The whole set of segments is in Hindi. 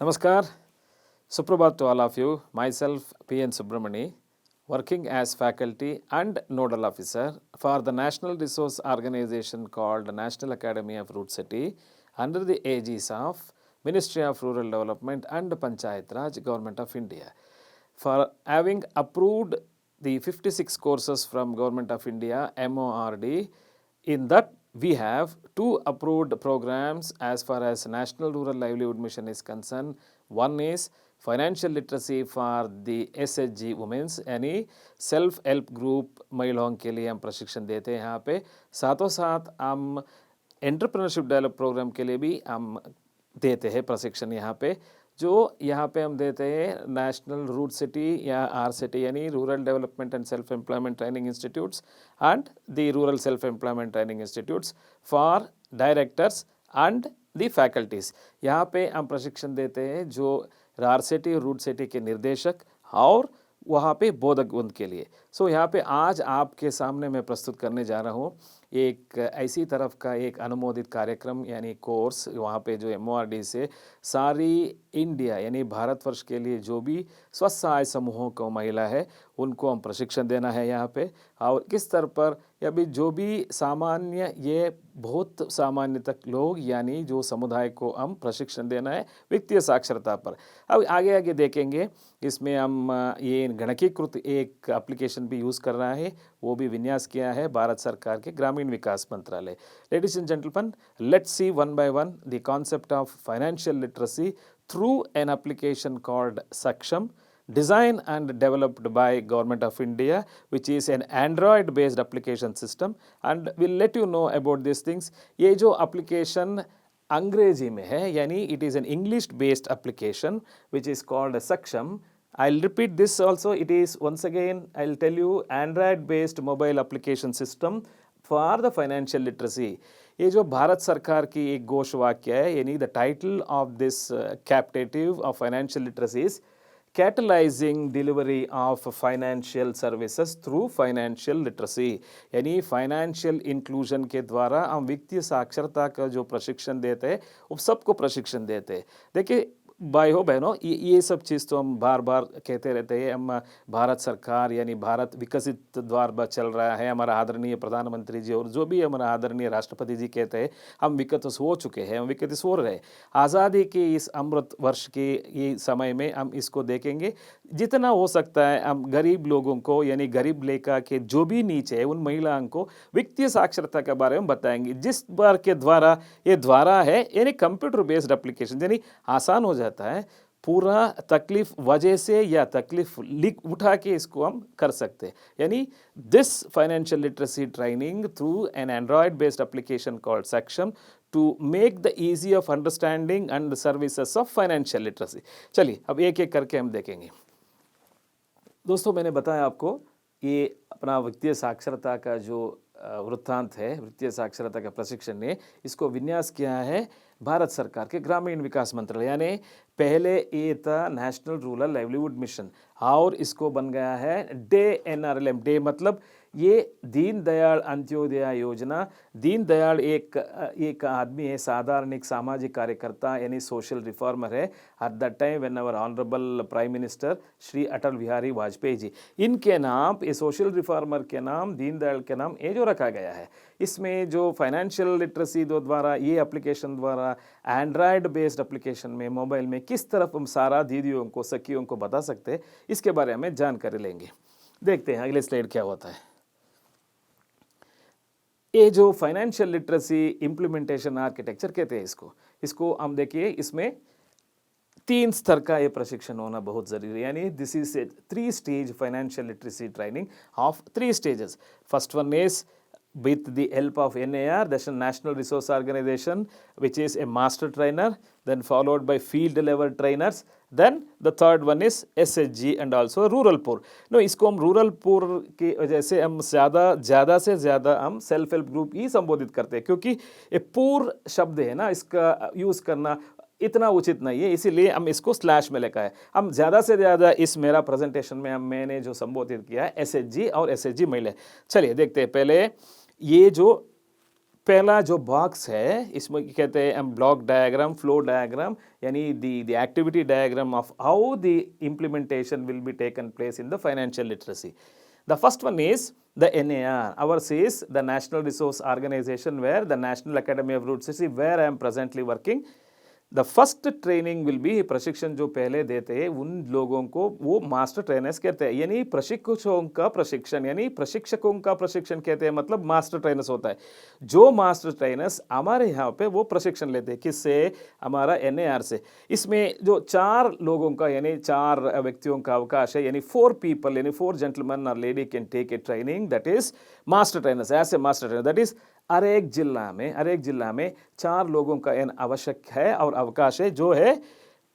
Namaskar. Suprabhat to all of you. Myself, P.N. Subramani, working as faculty and nodal officer for the national resource organization called National Academy of Root City under the aegis of Ministry of Rural Development and Panchayat Raj, Government of India. For having approved the 56 courses from Government of India, MORD, in that we have two approved programs as far as National Rural Livelihood Mission is concerned. One is financial literacy for the SHG women's यानी सेल्फ हेल्प ग्रुप महिलाओं के लिए हम प्रशिक्षण देते हैं यहाँ पे। साथों साथ हम एंटरप्रेन्योरशिप डेवलप प्रोग्राम के लिए भी हम देते हैं प्रशिक्षण यहाँ पे। जो यहाँ पे हम देते हैं नेशनल रूट सिटी या आर सिटी यानी rural development and self employment training institutes and the rural self employment training institutes for directors and the faculties. यहाँ पे हम प्रशिक्षण देते हैं जो आर सिटी और रूट सिटी के निर्देशक और वहाँ पे बोधक वृंद के लिए। सो यहाँ पे आज आपके सामने मैं प्रस्तुत करने जा रहा हूँ एक ऐसी तरफ का एक अनुमोदित कार्यक्रम यानी कोर्स वहाँ पे जो MORD से सारी इंडिया यानी भारतवर्ष के लिए जो भी स्वसहाय समूहों को महिला है उनको हम प्रशिक्षण देना है यहाँ पे। और किस स्तर पर या भी जो भी सामान्य ये बहुत सामान्य तक लोग यानी जो समुदाय को हम प्रशिक्षण देना है वित्तीय साक्षरता पर। अब आगे आगे देखेंगे इसमें हम ये गणकीकृत एक एप्लीकेशन भी यूज़ कर रहा है, वो भी विन्यास किया है भारत सरकार के ग्रामीण विकास मंत्रालय। Ladies and gentleman, let's see one by one the concept of financial literacy through an application called Saksham, designed and developed by Government of India, which is an Android based application system, and we'll let you know about these things. ये जो application अंग्रेजी में है यानी it is an English based application which is called Saksham. I'll repeat this also. It is once again I'll tell you Android based mobile application system for the financial literacy. ये जो भारत सरकार की एक घोष वाक्य है यानी the title of this captive of financial literacy is catalysing delivery of financial services through financial literacy यानी फाइनेंशियल इंक्लूजन के द्वारा हम वित्तीय साक्षरता का जो प्रशिक्षण देते हैं वो सबको प्रशिक्षण देते हैं। देखिए भाई हो बहनों, ये सब चीज़ तो हम बार बार कहते रहते हैं। हम भारत सरकार यानी भारत विकसित द्वार पर चल रहा है, हमारा आदरणीय प्रधानमंत्री जी और जो भी हमारा आदरणीय राष्ट्रपति जी कहते हैं हम विकसित हो चुके हैं, हम विकसित हो रहे हैं। आज़ादी के इस अमृत वर्ष के ये समय में हम इसको देखेंगे जितना हो सकता है हम गरीब लोगों को यानी गरीब लेखा के जो भी नीचे है उन महिलाओं को वित्तीय साक्षरता के बारे में बताएंगे, जिस बार के द्वारा ये द्वारा है यानी कंप्यूटर बेस्ड एप्लीकेशन यानी आसान हो जाता है। पूरा तकलीफ वजह से या तकलीफ लिख उठा के इसको हम कर सकते हैं। यानी this financial literacy training through an Android based application called Saksham to make the easy of understanding and the services of financial literacy. चलिए अब एक एक करके हम देखेंगे। दोस्तों मैंने बताया आपको ये अपना वित्तीय साक्षरता का जो वृत्तांत है, वित्तीय साक्षरता का प्रशिक्षण ने इसको विन्यास किया है भारत सरकार के ग्रामीण विकास मंत्रालय यानी पहले ये था नेशनल रूरल लाइवलीहुड मिशन और इसको बन गया है डे NRLM। डे मतलब ये दीन दयाल अंत्योदय योजना। दीन दयाल एक आदमी है, साधारण एक सामाजिक कार्यकर्ता यानी सोशल रिफॉर्मर है at the time when our honourable prime minister Shri Atal Bihari Vajpayee ji, इनके नाम ये सोशल रिफॉर्मर के नाम दीन दयाल के नाम ये जो रखा गया है। इसमें जो फाइनेंशियल लिटरेसी द्वारा ये एप्लीकेशन द्वारा एंड्रॉयड बेस्ड एप्लीकेशन में मोबाइल में किस तरफ हम सारा दीदियों को सखियों को बता सकते हैं इसके बारे में जानकारी लेंगे। देखते हैं अगले स्लाइड क्या होता है। ये जो फाइनेंशियल लिटरेसी इम्प्लीमेंटेशन आर्किटेक्चर कहते हैं इसको हम देखिए इसमें 3 स्तर का ये प्रशिक्षण होना बहुत ज़रूरी है। यानी this is a 3 stage financial literacy training of 3 stages. First one is with the help of NAR, that's a National Resource Organization, which is a master trainer, then followed by field level trainers, then the third one is SHG and also rural poor. No, इसको हम rural poor की वजह से हम ज़्यादा से ज़्यादा हम सेल्फ हेल्प ग्रुप ही संबोधित करते हैं क्योंकि ये पूर शब्द है ना, इसका यूज़ करना इतना उचित नहीं है, इसीलिए हम इसको स्लैश में लिखा है। हम ज़्यादा से ज़्यादा इस मेरा प्रेजेंटेशन में मैंने जो संबोधित किया है SHG और SHG महिला। चलिए देखते हैं पहले ये जो पहला जो बॉक्स है इसमें कहते हैं ब्लॉक डायग्राम, फ्लो डायग्राम, यानी the activity diagram of how the implementation will be taken place in the financial literacy. The first one is the NAR. Ours is the National Resource Organization, where the National Academy of Root City, where I am presently working. The first training will be, प्रशिक्षण जो पहले देते हैं उन लोगों को वो मास्टर ट्रेनर्स कहते हैं, यानी प्रशिक्षकों का प्रशिक्षण, यानी प्रशिक्षकों का प्रशिक्षण कहते हैं, मतलब मास्टर ट्रेनर्स होता है. जो मास्टर ट्रेनर्स हमारे यहाँ पे वो प्रशिक्षण लेते हैं, किससे? हमारा NAR से. इसमें जो 4 लोगों का यानी 4 व्यक्तियों का अवकाश है, यानी 4 पीपल, यानी 4 जेंटलमैन और lady can take a training, that is master trainers, ऐसे मास्टर ट्रेनर. दैट इज हर एक जिला में 4 लोगों का आवश्यक है और अवकाश है, जो है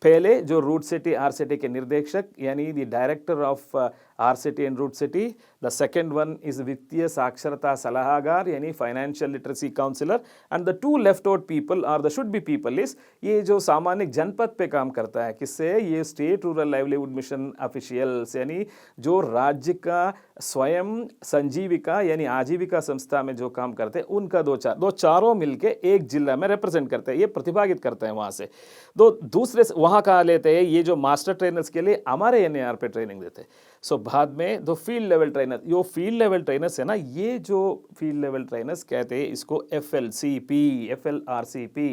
पहले जो रूट सिटी RCT के निर्देशक, यानी the director of RCT and root city. The second one is वित्तीय साक्षरता सलाहकार, यानी financial literacy counsellor. And the 2 left out people और the should be people is, ये जो सामान्य जनपद पे काम करता है, किससे? ये state rural livelihood mission officials, यानी जो राज्य का स्वयं संजीविका यानी आजीविका संस्था में जो काम करते हैं उनका दो चारों मिलके एक जिला में रिप्रेजेंट करते हैं, ये प्रतिभागित करते हैं वहाँ से. दूसरे वहाँ का लेते हैं, ये जो मास्टर ट्रेनर्स के लिए हमारे NAR पे ट्रेनिंग देते हैं. सो बाद में दो फील्ड लेवल ट्रेनर, यो फील्ड लेवल ट्रेनर्स है ना, ये जो फील्ड लेवल ट्रेनर्स कहते हैं इसको FLCP, FLRCP,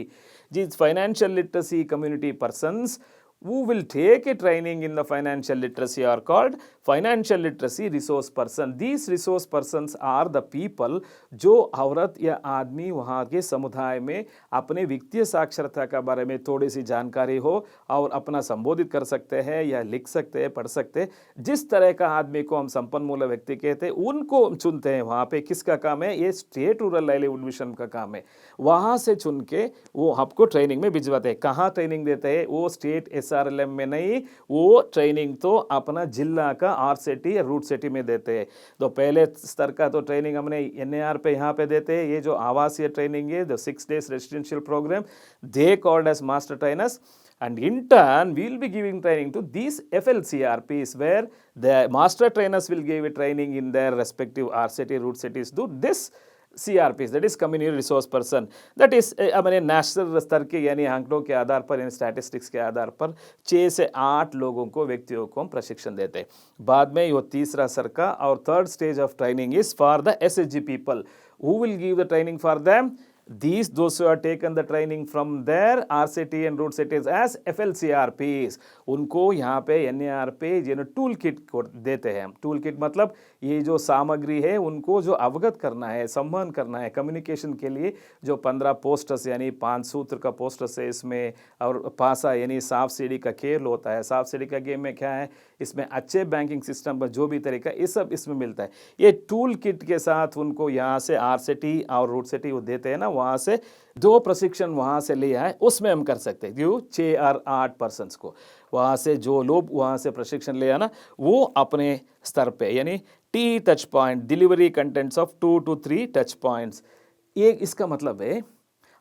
जिस financial literacy community persons who will take a training in the financial literacy are called financial literacy resource person. These resource persons are the people जो औरत या आदमी वहाँ के समुदाय में अपने वित्तीय साक्षरता के बारे में थोड़ी सी जानकारी हो और अपना संबोधित कर सकते हैं या लिख सकते हैं, पढ़ सकते हैं. जिस तरह का आदमी को हम संपन्नमूल व्यक्ति कहते हैं, उनको चुनते हैं. वहाँ पे किसका काम है? ये स्टेट रूरल लाइवलीहुड मिशन का काम है. वहाँ से चुन के वो आपको ट्रेनिंग में भिजवाते हैं. कहाँ ट्रेनिंग देते हैं? वो स्टेट SRLM में नहीं, वो ट्रेनिंग तो अपना जिला का RCT या रूट सिटी में देते हैं. तो पहले स्तर का तो ट्रेनिंग हमने NAR पे यहाँ पे देते हैं. ये जो आवासीय ट्रेनिंग है, the 6 days residential programme, they called as master trainers. And in turn, we will be giving training to these FLCRPs, where the master trainers will give a training in their respective RCT, root cities to this CRPs, that is community resource person. That is हमारे नेशनल स्तर के यानी आंकड़ों के आधार पर, यानी स्टैटिस्टिक्स के आधार पर 6 से 8 लोगों को, व्यक्तियों को हम प्रशिक्षण देते हैं. बाद में ये तीसरा स्तर का और third stage of training is for the SHG people. Who will give the training for them? those who have taken the training from their RCT and root cities as FLCRPs, उनको यहाँ पे NAR पे ये टूल किट देते हैं. टूल किट मतलब ये जो सामग्री है उनको जो अवगत करना है, संवहन करना है, कम्युनिकेशन के लिए जो 15 पोस्टर्स यानी 5 सूत्र का पोस्टर्स है इसमें, और पासा यानी सांप सीढ़ी का खेल होता है. सांप सीढ़ी का गेम में क्या है? इसमें अच्छे बैंकिंग सिस्टम का जो भी तरीका, ये सब इसमें मिलता है. ये टूल किट के साथ उनको यहाँ से RCT और रूट सिटी वो देते हैं ना, वहाँ से जो प्रशिक्षण वहाँ से ले आए उसमें हम कर सकते हैं. क्यों? 6 और 8 पर्सन्स को वहाँ से जो लोग वहाँ से प्रशिक्षण ले आना, वो अपने स्तर पे यानी T touch point, delivery contents of 2 to 3 touch points. ये इसका मतलब है,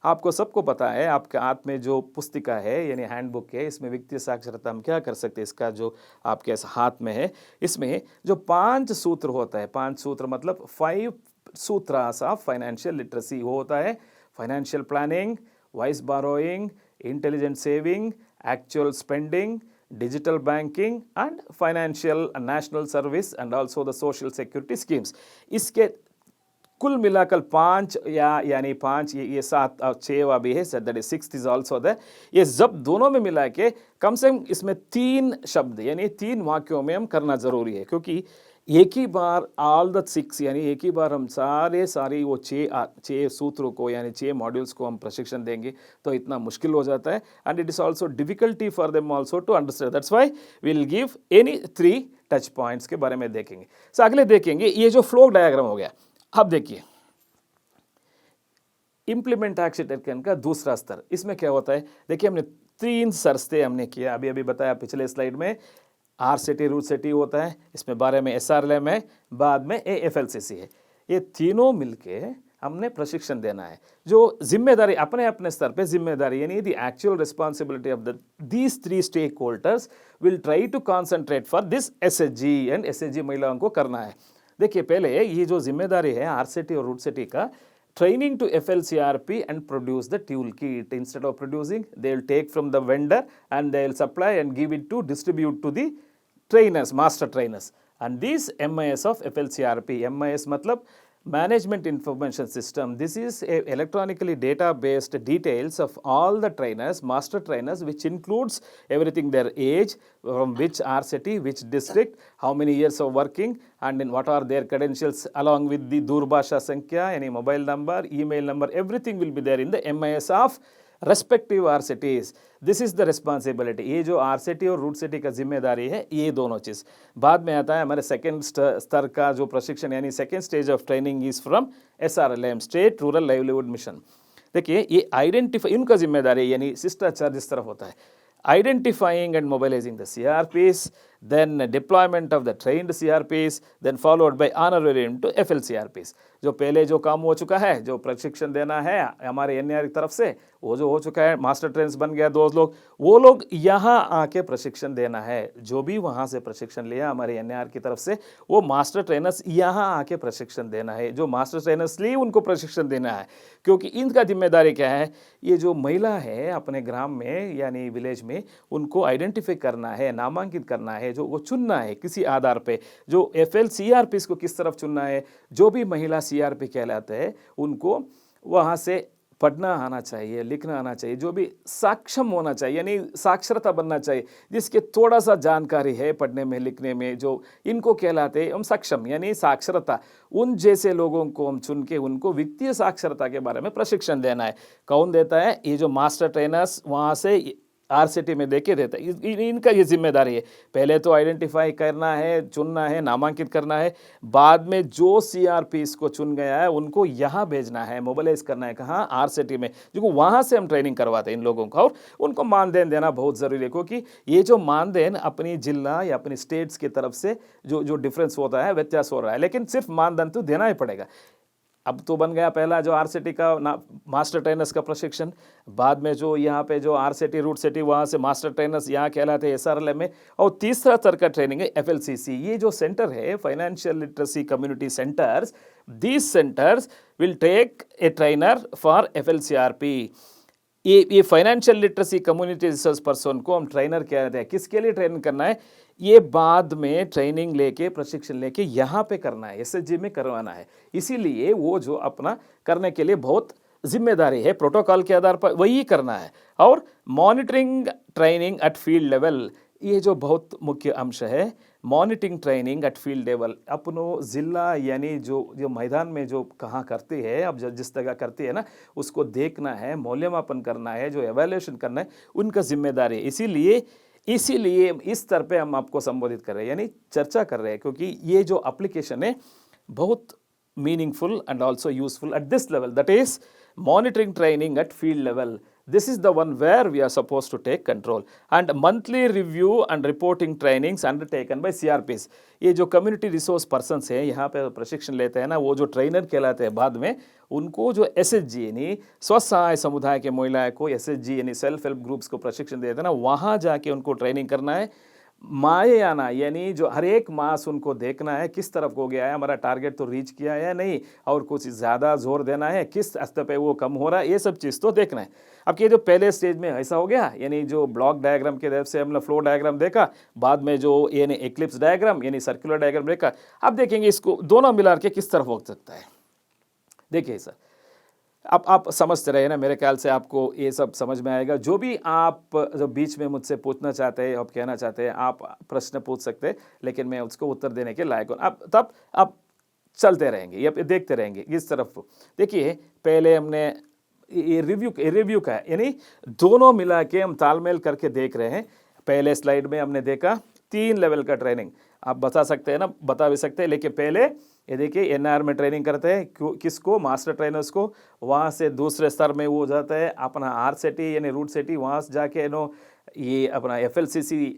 आपको सबको पता है, आपके हाथ में जो पुस्तिका है यानी हैंडबुक है, इसमें वित्तीय साक्षरता हम क्या कर सकते हैं, इसका जो आपके हाथ में है, इसमें जो 5 सूत्र होता है, 5 सूत्र मतलब 5 सूत्रास ऑफ फाइनेंशियल लिटरेसी होता है. Financial planning, wise borrowing, intelligent saving, actual spending, digital banking and financial national service and also the social security schemes. इसके कुल मिलाकर 5 यानी 5 ये 7 और 6 भी है, that is 6th is also that. ये जब दोनों में मिला के कम से कम इसमें 3 शब्द यानी 3 वाक्यों में हम करना जरूरी है, क्योंकि एक ही बार ऑल द 6 यानी एक ही बार हम सारी वो 6 सूत्रों को यानी 6 मॉड्यूल्स को हम प्रशिक्षण देंगे तो इतना मुश्किल हो जाता है. And it is also difficulty for them also to understand. That's why we will give any 3 touch points के बारे में देखेंगे. सो अगले देखेंगे ये जो फ्लो डायग्राम हो गया. अब देखिए इम्प्लीमेंट एक्शन का दूसरा स्तर, इसमें क्या होता है? देखिए हमने 3 सरस्ते हमने किया, अभी बताया पिछले स्लाइड में. RCT रूट सिटी होता है, इसमें बारे में SRLM है, बाद में FLCC है. ये तीनों मिलके हमने प्रशिक्षण देना है. जो जिम्मेदारी अपने अपने स्तर पे जिम्मेदारी यानी the actual responsibility of these 3 stakeholders will try to concentrate for this SHG एंड SHG महिलाओं को करना है. देखिए पहले ये जो जिम्मेदारी है RCT और रूट सिटी का, training to FLCRP and produce the toolkit. Instead of producing, they will take from the vendor and they will supply and give it to distribute to the trainers, master trainers. And these MIS of FLCRP, MIS matlab Management Information System. This is a electronically data-based details of all the trainers, master trainers, which includes everything, their age, from which RCT, which district, how many years of working, and in what are their credentials, along with the Durbhasha Sankhya, any mobile number, email number, everything will be there in the MIS of respective RCTs. This is the responsibility. ये जो आरसीटी और रूट सिटी का जिम्मेदारी है, ये दोनों चीज़. बाद में आता है हमारे सेकेंड स्तर का जो प्रशिक्षण, यानी second stage of training is from SRLM, state rural livelihood mission. देखिए, ये आइडेंटिफाई इनका जिम्मेदारी, यानी शिष्टाचार जिस तरफ होता है, identifying and mobilizing the CRPs, then deployment of the trained CRPs, then followed by honorarium to FLCRPs. जो पहले जो काम हो चुका है, जो प्रशिक्षण देना है हमारे NAR की तरफ से, वो जो हो चुका है, मास्टर ट्रेनर्स बन गया 2 लोग, वो लोग यहाँ आके प्रशिक्षण देना है. जो भी वहाँ से प्रशिक्षण लिया हमारे NAR की तरफ से, वो मास्टर ट्रेनर्स यहाँ आके प्रशिक्षण देना है. जो मास्टर ट्रेनर्स लिए उनको प्रशिक्षण देना है, क्योंकि इनका जिम्मेदारी क्या है, ये जो महिला है अपने ग्राम में यानी विलेज में, उनको आइडेंटिफाई करना है, नामांकित करना है, जो वो चुनना है किसी आधार पे, जो FLCRPs को किस तरफ चुनना है. जो भी महिला CRP कहलाते हैं उनको वहाँ से पढ़ना आना चाहिए, लिखना आना चाहिए, जो भी सक्षम होना चाहिए, यानी साक्षरता बनना चाहिए, जिसके थोड़ा सा जानकारी है पढ़ने में लिखने में, जो इनको कहलाते हैं हम सक्षम, यानी साक्षरता. उन जैसे लोगों को हम चुन के उनको वित्तीय साक्षरता के बारे में प्रशिक्षण देना है. कौन देता है? ये जो मास्टर ट्रेनर्स वहाँ से RCT में देके देता है. इनका ये जिम्मेदारी है. पहले तो आइडेंटिफाई करना है, चुनना है, नामांकित करना है. बाद में जो CRPs को चुन गया है उनको यहाँ भेजना है, मोबिलाइज करना है. कहाँ? RCT में, जो वहाँ से हम ट्रेनिंग करवाते हैं इन लोगों का. और उनको मानदेन देना बहुत ज़रूरी है, क्योंकि ये जो मानदेन अपनी जिला या अपनी स्टेट्स की तरफ से जो डिफरेंस होता है, व्यत्यास हो रहा है, लेकिन सिर्फ मानदेन तो देना ही पड़ेगा. अब तो बन गया पहला जो RCT का मास्टर ट्रेनर्स का प्रशिक्षण. बाद में जो यहाँ पे जो RCT रूट सिटी, वहाँ से मास्टर ट्रेनर्स यहाँ कहलाते हैं SRLM में. और तीसरा स्तर का ट्रेनिंग है FLCC. ये जो सेंटर है, financial literacy community centres, these centres will take a trainer for FLCRP. ये financial literacy community resource person को हम ट्रेनर कहते हैं. किसके लिए ट्रेन करना है? ये बाद में ट्रेनिंग लेके, प्रशिक्षण लेके यहाँ पे करना है, SHG में करवाना है. इसीलिए वो जो अपना करने के लिए बहुत जिम्मेदारी है, प्रोटोकॉल के आधार पर वही करना है. और monitoring training at field level, ये जो बहुत मुख्य अंश है, monitoring training at field level. अपनों ज़िला यानी जो मैदान में जो कहाँ करती है, अब जिस जगह करती है ना, उसको देखना है, मूल्यमापन करना है, जो एवेल्यूशन करना है, उनका जिम्मेदारी है. इसीलिए इस स्तर पे हम आपको संबोधित कर रहे हैं, यानी चर्चा कर रहे हैं, क्योंकि ये जो एप्लीकेशन है बहुत meaningful and also useful at this level, that is monitoring training at field level. This is the one where we are supposed to take control. And monthly review and reporting trainings undertaken by CRPs. ये जो कम्युनिटी रिसोर्स पर्सन्स हैं, यहाँ पे प्रशिक्षण लेते हैं ना, वो जो ट्रेनर कहलाते हैं, बाद में उनको जो SHG यानी स्वसहाय समुदाय के महिलाएं को SHG यानी सेल्फ हेल्प ग्रुप्स को प्रशिक्षण देते हैं ना, वहाँ जाके उनको ट्रेनिंग करना है. मायाना यानी जो हर एक मास उनको देखना है किस तरफ हो गया है, हमारा टारगेट तो रीच किया है या नहीं, और कुछ ज़्यादा जोर देना है, किस स्तर पे वो कम हो रहा है, ये सब चीज़ तो देखना है. अब ये जो पहले स्टेज में ऐसा हो गया, यानी जो ब्लॉक डायग्राम के तरफ से हमने फ्लो डायग्राम देखा, बाद में जो यानी एक्लिप्स डायग्राम यानी सर्कुलर डायग्राम देखा. अब देखेंगे इसको दोनों मिला के किस तरफ हो सकता है. देखिए सर, अब आप समझते रहे ना, मेरे ख्याल से आपको ये सब समझ में आएगा. जो भी आप जो बीच में मुझसे पूछना चाहते हैं, आप कहना चाहते हैं, आप प्रश्न पूछ सकते हैं, लेकिन मैं उसको उत्तर देने के लायक हूँ. अब तब आप चलते रहेंगे या देखते रहेंगे इस तरफ. देखिए, पहले हमने ये रिव्यू का है, यानी दोनों मिला के हम तालमेल करके देख रहे हैं. पहले स्लाइड में हमने देखा 3 लेवल का ट्रेनिंग. आप बता सकते हैं ना, बता भी सकते हैं, लेकिन पहले ये देखिए NR में ट्रेनिंग करते हैं किसको? मास्टर ट्रेनर्स को. वहाँ से दूसरे स्तर में वो जाता है अपना RCT यानी रूट सिटी, वहाँ से जाके ये अपना FLCC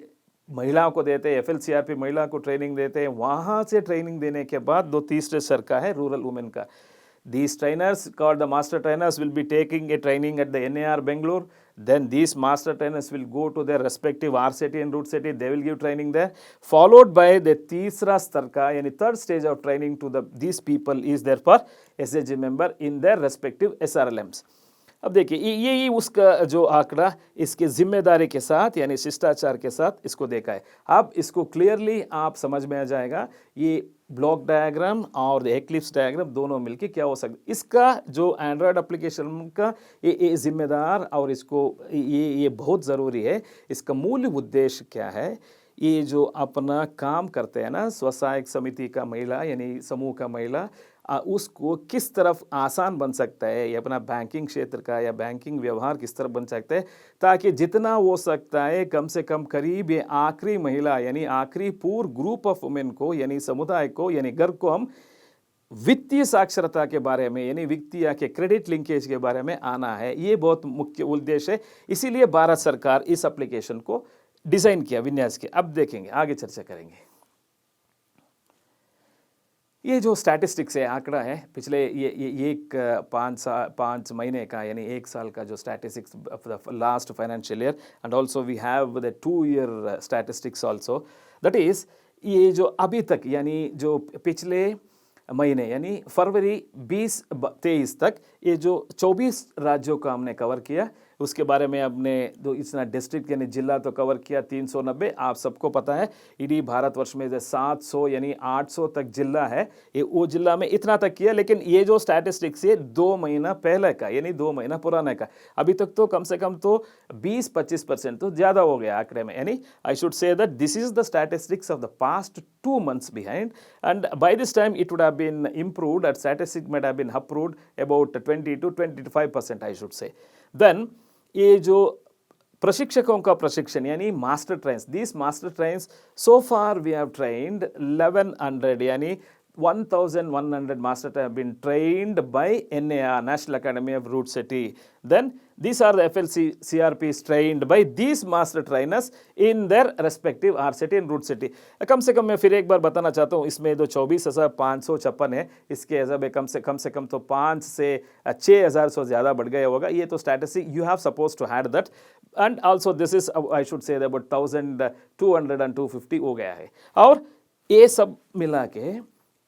महिलाओं को देते हैं, FLCRP महिला को ट्रेनिंग देते हैं. वहाँ से ट्रेनिंग देने के बाद तीसरे स्तर का है रूरल वुमेन का. These trainers called the master trainers will be taking a training at the NAR Bangalore. then these master trainers will go to their respective RCT and root city, they will give training there, followed by the तीसरा स्तर का यानी third stage of training to these people is there for SHG member in their respective SRLMs. अब देखिए ये उसका जो आंकड़ा इसके जिम्मेदारी के साथ यानी शिष्टाचार के साथ इसको देखा है। अब इसको क्लियरली आप समझ में आ जाएगा ये ब्लॉक डायग्राम और एक्लिप्स डायग्राम दोनों मिलके क्या हो सकता है। इसका जो एंड्रॉयड एप्लीकेशन का ये जिम्मेदार और इसको ये बहुत ज़रूरी है। इसका मूल उद्देश्य क्या है, ये जो अपना काम करते हैं ना स्वसहायक समिति का महिला यानी समूह का महिला उसको किस तरफ आसान बन सकता है, ये अपना बैंकिंग क्षेत्र का या बैंकिंग व्यवहार किस तरफ बन सकता है, ताकि जितना हो सकता है कम से कम करीब ये आखिरी महिला यानी आखिरी पूर्ण ग्रुप ऑफ वुमेन को यानी समुदाय को यानी घर को हम वित्तीय साक्षरता के बारे में यानी वित्तीय के क्रेडिट लिंकेज के बारे में आना है। ये बहुत मुख्य उद्देश्य है, इसीलिए भारत सरकार इस एप्लीकेशन को डिज़ाइन किया, विन्यास किया। अब देखेंगे, आगे चर्चा करेंगे। ये जो स्टैटिस्टिक्स है, आंकड़ा है पिछले ये एक 5 महीने का यानी 1 साल का जो statistics of the last financial year and also we have the 2 year statistics also, that is ये जो अभी तक यानी जो पिछले महीने यानी फरवरी 2023 तक ये जो 24 राज्यों का हमने कवर किया, उसके बारे में हमने दो इतना डिस्ट्रिक्ट यानी जिला तो कवर किया 390। आप सबको पता है इडी भारतवर्ष में 700 यानी 800 तक जिला है, ये वो जिला में इतना तक किया। लेकिन ये जो स्टैटिस्टिक्स है 2 महीना पहले का यानी 2 महीना पुराने का, अभी तक तो कम से कम तो 20-25% तो ज़्यादा हो गया आंकड़े में। यानी आई should say that this is the statistics of the past 2 months behind, and by this time it would have been improved, and statistics might have been improved about 20 to 25% I should say. Then ये जो प्रशिक्षकों का प्रशिक्षण यानी master trains, this master trains so far we have trained 1100 यानी 1100 masters have been trained by NAR, National Academy of Root City. Then these are the FLC CRPs trained by these master trainers in their respective RCT and Root City. कम से कम मैं फिर एक बार बताना चाहता हूँ, इसमें जो 24,556 है, इसके हिसाब कम से कम तो 5 से 6,000 से ज़्यादा बढ़ गया होगा। ये तो statistic you have suppose to had that, and also this is I should say about 1,200 and 250 हो गया है। और ये सब मिला के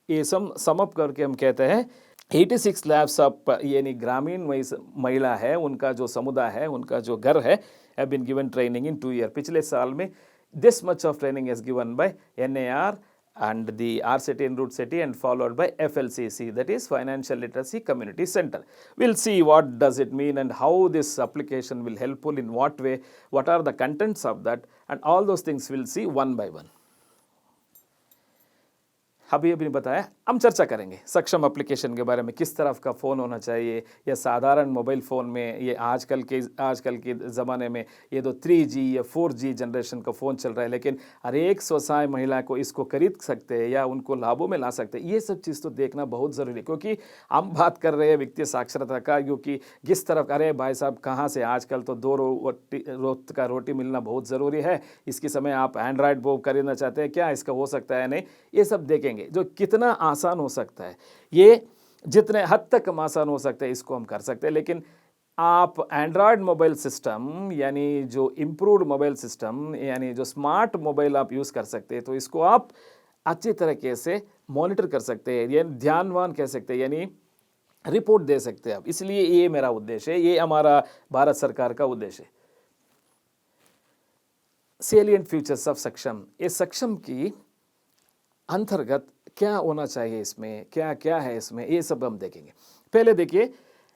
ये सम अप करके हम कहते हैं 86 lakhs ऑफ यानी ग्रामीण महिला है, उनका जो समुदाय है, उनका जो घर है, have been given training in 2 years। पिछले साल में this much of training is given by NAR and the RCT and Root City and followed by FLCC, that is Financial Literacy Community Center. We'll see what does it mean and how this application will helpful in what way, what are the contents of that, and all those things we'll see one by one. अभी बताया, हम चर्चा करेंगे सक्षम एप्लीकेशन के बारे में, किस तरह का फ़ोन होना चाहिए या साधारण मोबाइल फ़ोन में। ये आजकल के ज़माने में ये तो 3G या 4G जनरेशन का फ़ोन चल रहा है, लेकिन हर एक स्वसहाय महिला को इसको खरीद सकते हैं या उनको लाभों में ला सकते हैं। ये सब चीज़ तो देखना बहुत ज़रूरी है, क्योंकि हम बात कर रहे हैं वित्तीय साक्षरता का, क्योंकि किस तरफ, अरे भाई साहब कहाँ से, आजकल तो 2 रोट का रोटी मिलना बहुत ज़रूरी है। इसके समय आप एंड्रॉयड वो खरीदना चाहते हैं क्या, इसका हो सकता है नहीं, ये सब देखेंगे। जो कितना आसान हो सकता है, ये जितने हद तक हम आसान हो सकता है इसको हम कर सकते हैं। लेकिन आप एंड्रॉयड मोबाइल सिस्टम यानी जो इम्प्रूव्ड मोबाइल सिस्टम यानी जो स्मार्ट मोबाइल आप यूज़ कर सकते हैं, तो इसको आप अच्छी तरीके से मॉनिटर कर सकते हैं, यानी ध्यानवान कह सकते हैं, यानी रिपोर्ट दे सकते हैं आप। इसलिए ये मेरा उद्देश्य है, ये हमारा भारत सरकार का उद्देश्य है। सेलिएंट फीचर्स ऑफ सक्षम, ये सक्षम की अंतर्गत क्या होना चाहिए, इसमें क्या क्या है, इसमें ये सब हम देखेंगे। पहले देखिए,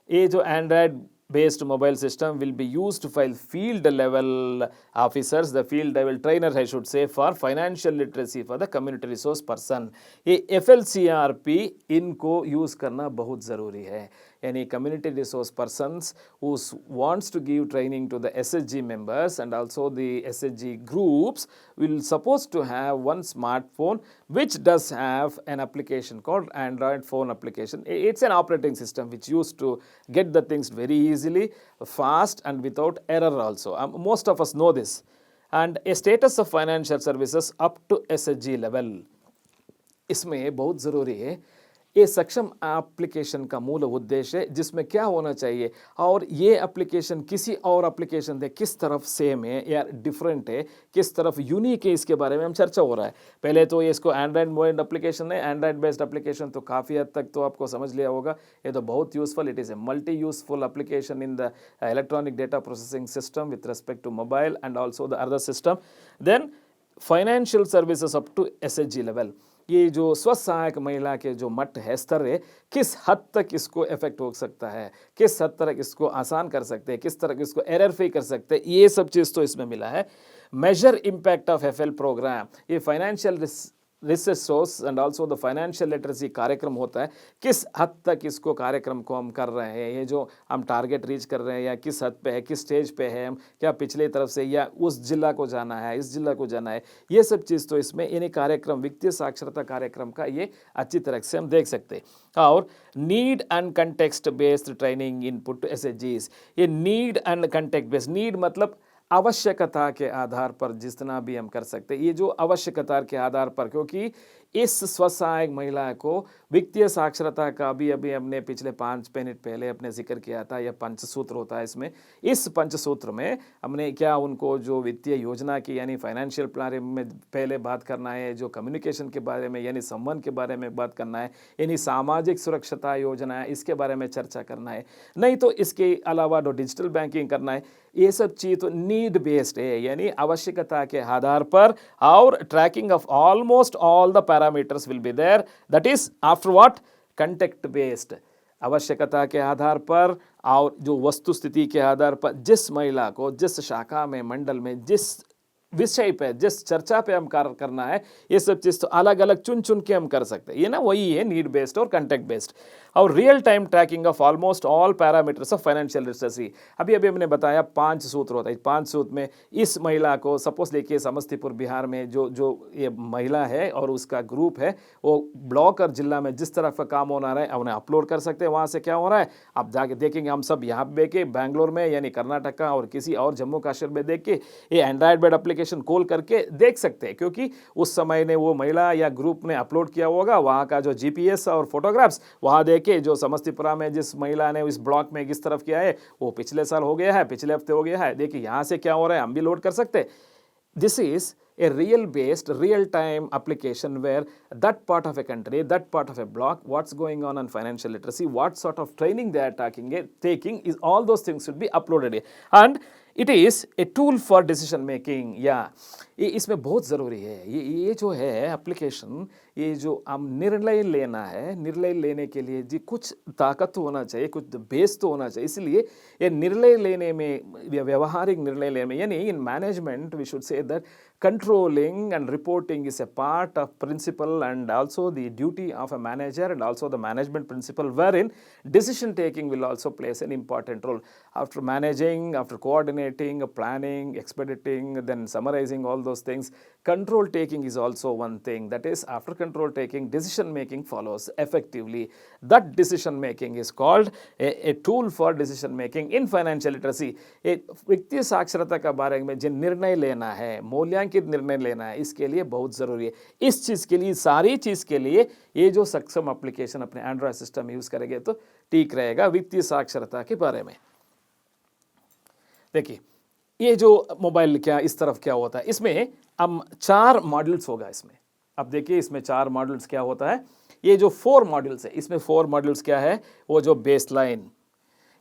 ये जो Android based mobile system will be used by field level officers, the field level trainer I should say, for financial literacy for the community resource person. ये FLCRP इनको यूज़ करना बहुत ज़रूरी है, यानी community resource persons who wants to give training to the SHG members and also the SHG groups will supposed to have one smartphone which does have an application called Android phone application. It's an operating system which used to get the things very easily, fast and without error also. Most of us know this. And a status of financial services up to SHG level. इसमें बहुत ज़रूरी है, ये सक्षम एप्लीकेशन का मूल उद्देश्य है, जिसमें क्या होना चाहिए और ये एप्लीकेशन किसी और एप्लीकेशन से किस तरफ सेम है या डिफरेंट है, किस तरफ यूनिक है, इसके बारे में हम चर्चा हो रहा है। पहले तो ये इसको एंड्रॉइड मोबाइल एप्लीकेशन है, एंड्रॉइड बेस्ड एप्लीकेशन तो काफ़ी हद तक तो आपको समझ लिया होगा। ये तो बहुत useful, it is a multi useful application in the electronic data processing system with respect to mobile and also the other system. Then financial services up to SHG level, ये जो स्वसहायक महिला के जो मट्ट है, स्तर है, किस हद तक इसको इफेक्ट हो सकता है, किस हद तक इसको आसान कर सकते हैं, किस तरह इसको एरर फ्री कर सकते हैं, ये सब चीज़ तो इसमें मिला है। Major impact of FL programme, ये financial resource and also the financial literacy कार्यक्रम होता है, किस हद तक इसको कार्यक्रम को हम कर रहे हैं, ये जो हम टारगेट रीच कर रहे हैं या किस हद पे है, किस स्टेज पे है हम, क्या पिछले तरफ से या उस जिला को जाना है, इस जिला को जाना है, ये सब चीज़ तो इसमें यानी कार्यक्रम, वित्तीय साक्षरता कार्यक्रम का ये अच्छी तरह से हम देख सकते हैं। और need and context based training input एसएचजीज, ये need and contact based, need मतलब आवश्यकता के आधार पर जितना भी हम कर सकते हैं, ये जो आवश्यकता के आधार पर, क्योंकि इस स्वसहायक महिला को वित्तीय साक्षरता का भी अभी हमने पिछले 5 मिनट पहले अपने जिक्र किया था, यह पंचसूत्र होता है इसमें। इस पंचसूत्र में हमने क्या उनको जो वित्तीय योजना की यानी फाइनेंशियल प्लानिंग में पहले बात करना है, जो कम्युनिकेशन के बारे में यानी संबंध के बारे में बात करना है, यानी सामाजिक सुरक्षता योजना है, इसके बारे में चर्चा करना है, नहीं तो इसके अलावा जो डिजिटल बैंकिंग करना है, ये सब चीज़ तो नीड बेस्ड है, यानी आवश्यकता के आधार पर। और tracking of almost all the parameters will be there, that is after what contact based, आवश्यकता के आधार पर और जो वस्तु स्थिति के आधार पर जिस महिला को जिस शाखा में, मंडल में, जिस विषय पे, जिस चर्चा पे हम कार्य करना है, ये सब चीज़ तो अलग अलग चुन चुन के हम कर सकते हैं। ये ना वही है नीड बेस्ड और कंटेक्ट बेस्ड। और real time trekking of almost all parameters of financial literacy, अभी अभी हमने बताया 5 सूत्र होता है। 5 सूत्र में इस महिला को सपोज देखिए समस्तीपुर बिहार में जो ये महिला है और उसका ग्रुप है, वो ब्लॉक और जिला में जिस तरह का काम होना रहा है उन्हें अपलोड कर सकते हैं। वहाँ से क्या हो रहा है आप जाके देखेंगे, हम सब यहाँ पे के बैंगलोर में यानी कर्नाटका और किसी और जम्मू कश्मीर में देख के ये एंड्रॉइड बेड एप्लीकेशन खोल करके देख सकते हैं, क्योंकि उस समय ने वो महिला या ग्रुप ने अपलोड किया होगा वहाँ का जो जीपीएस और फोटोग्राफ्स, वहाँ देखे जो समस्तीपुरा में जिस महिला ने इस ब्लॉक में किस तरफ किया है वो पिछले साल हो गया है, पिछले हफ्ते हो गया है, देखिए यहाँ से क्या हो रहा है हम भी लोड कर सकते हैं। This is a real based real time application where that part of a country, that part of a block, what's going on financial literacy, what sort of training they are taking is all those things should be uploaded here. And it is a tool for decision making. ये इसमें बहुत ज़रूरी है। ये जो है एप्लीकेशन, ये जो हम निर्णय लेना है, निर्णय लेने के लिए जी कुछ ताकत तो होना चाहिए, कुछ बेस तो होना चाहिए। इसलिए ये निर्णय लेने में, व्यवहारिक निर्णय लेने में, यानी in management we should say that controlling and reporting is a part of principle and also the duty of a manager and also the management principle, wherein decision taking will also plays an important role. After managing, after coordinating, planning, expediting, then summarizing all those things, control taking is also one thing. That is, after control taking, decision making follows effectively. That decision making is called a tool for decision making in financial literacy. वित्तीय साक्षरता का बारे में जिन निर्णय लेना है, मूल्यांकित निर्णय लेना है, इसके लिए बहुत ज़रूरी है। इस चीज़ के लिए, सारी चीज़ के लिए ये जो सक्षम एप्लीकेशन अपने एंड्रॉयड सिस्टम यूज़ करेंगे तो ठीक रहेगा वित्तीय साक्षरता के बारे में। देखिए ये जो मोबाइल क्या इस तरफ क्या होता है, इसमें हम 4 मॉड्यूल्स होगा इसमें। अब देखिए इसमें 4 मॉड्यूल्स क्या होता है, ये जो 4 मॉड्यूल्स है इसमें 4 मॉड्यूल्स क्या है, वो जो बेसलाइन,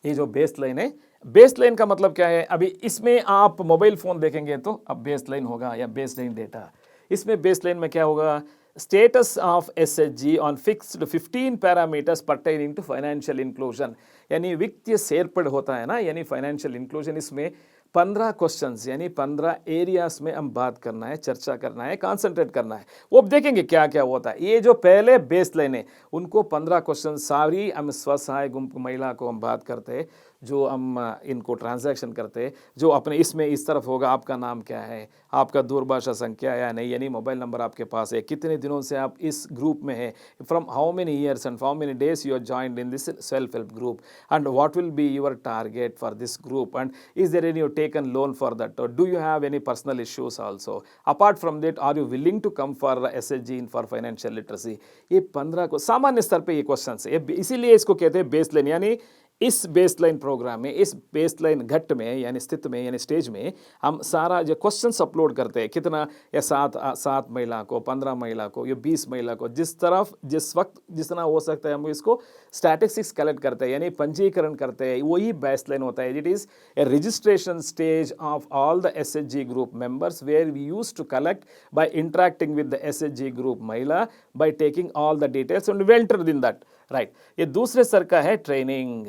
ये जो बेसलाइन है, बेसलाइन का मतलब क्या है, अभी इसमें आप मोबाइल फ़ोन देखेंगे तो अब बेसलाइन होगा या बेसलाइन डेटा। इसमें बेसलाइन में क्या होगा, status of SHG on fixed 15 parameters pertaining to financial inclusion, यानी वित्तीय सेर्पड़ होता है ना, यानी फाइनेंशियल इंक्लूजन। इसमें 15 क्वेश्चंस यानी 15 एरियाज में हम बात करना है, चर्चा करना है, कॉन्सेंट्रेट करना है। वो अब देखेंगे क्या क्या होता है। ये जो पहले बेस लाइन है उनको 15 क्वेश्चन, सारी हम स्वसहाय गुंप महिला को हम बात करते हैं जो हम इनको ट्रांजैक्शन करते हैं, जो अपने इसमें इस तरफ होगा आपका नाम क्या है, आपका दूरभाषा संख्या या नहीं, यानी मोबाइल नंबर आपके पास है, कितने दिनों से आप इस ग्रुप में हैं, from how many years and how many days you are joined in this self help group, and what will be your target for this group, and is there any taken loan for that, और do you have any personal issues also, apart from that are you willing to come for SHG in for financial literacy. ये 15 को सामान्य स्तर पे ये क्वेश्चन है, इसीलिए इसको कहते हैं बेसलाइन, यानी इस बेसलाइन प्रोग्राम में, इस बेसलाइन घट में यानी स्थिति में यानी स्टेज में हम सारा जो क्वेश्चंस अपलोड करते हैं, कितना या 7 महिला को, 15 महिला को, या 20 महिला को, जिस तरफ जिस वक्त जितना हो सकता है हम इसको स्टैटिस्टिक्स कलेक्ट करते हैं, यानी पंजीकरण करते हैं, वही बेसलाइन होता है। It is a registration stage of all the SHG group members where we use to collect by interacting with the SHG group महिला by taking all the details and enter in that, right. ये दूसरे स्तर का है ट्रेनिंग,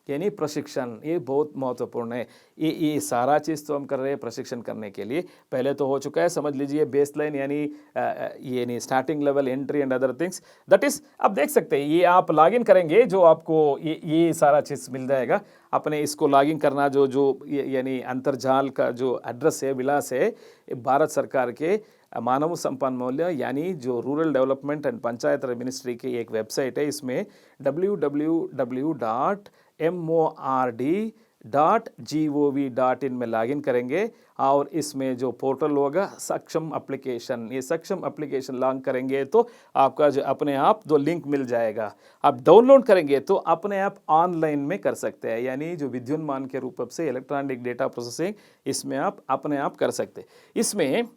यानी प्रशिक्षण। ये बहुत महत्वपूर्ण है। ये सारा चीज़ तो हम कर रहे हैं प्रशिक्षण करने के लिए, पहले तो हो चुका है, समझ लीजिए बेसलाइन यानी starting level, entry and other things, that is आप देख सकते हैं। ये आप लॉगिन करेंगे जो आपको ये सारा चीज़ मिल जाएगा। अपने इसको लॉगिन करना जो यानी अंतर्जाल का जो एड्रेस है, विलास है, भारत सरकार के मानव संपन्न मूल्य यानी जो rural development and panchayat Raj ministry की एक वेबसाइट है, इसमें www.mord.gov.in में लॉगिन करेंगे और इसमें जो पोर्टल होगा सक्षम एप्लीकेशन, ये सक्षम एप्लीकेशन लॉन्च करेंगे तो आपका जो अपने आप जो लिंक मिल जाएगा, आप डाउनलोड करेंगे तो अपने आप ऑनलाइन में कर सकते हैं, यानी जो विद्युन्मान के रूप से इलेक्ट्रॉनिक डेटा प्रोसेसिंग इसमें आप अपने आप कर सकते हैं। इसमें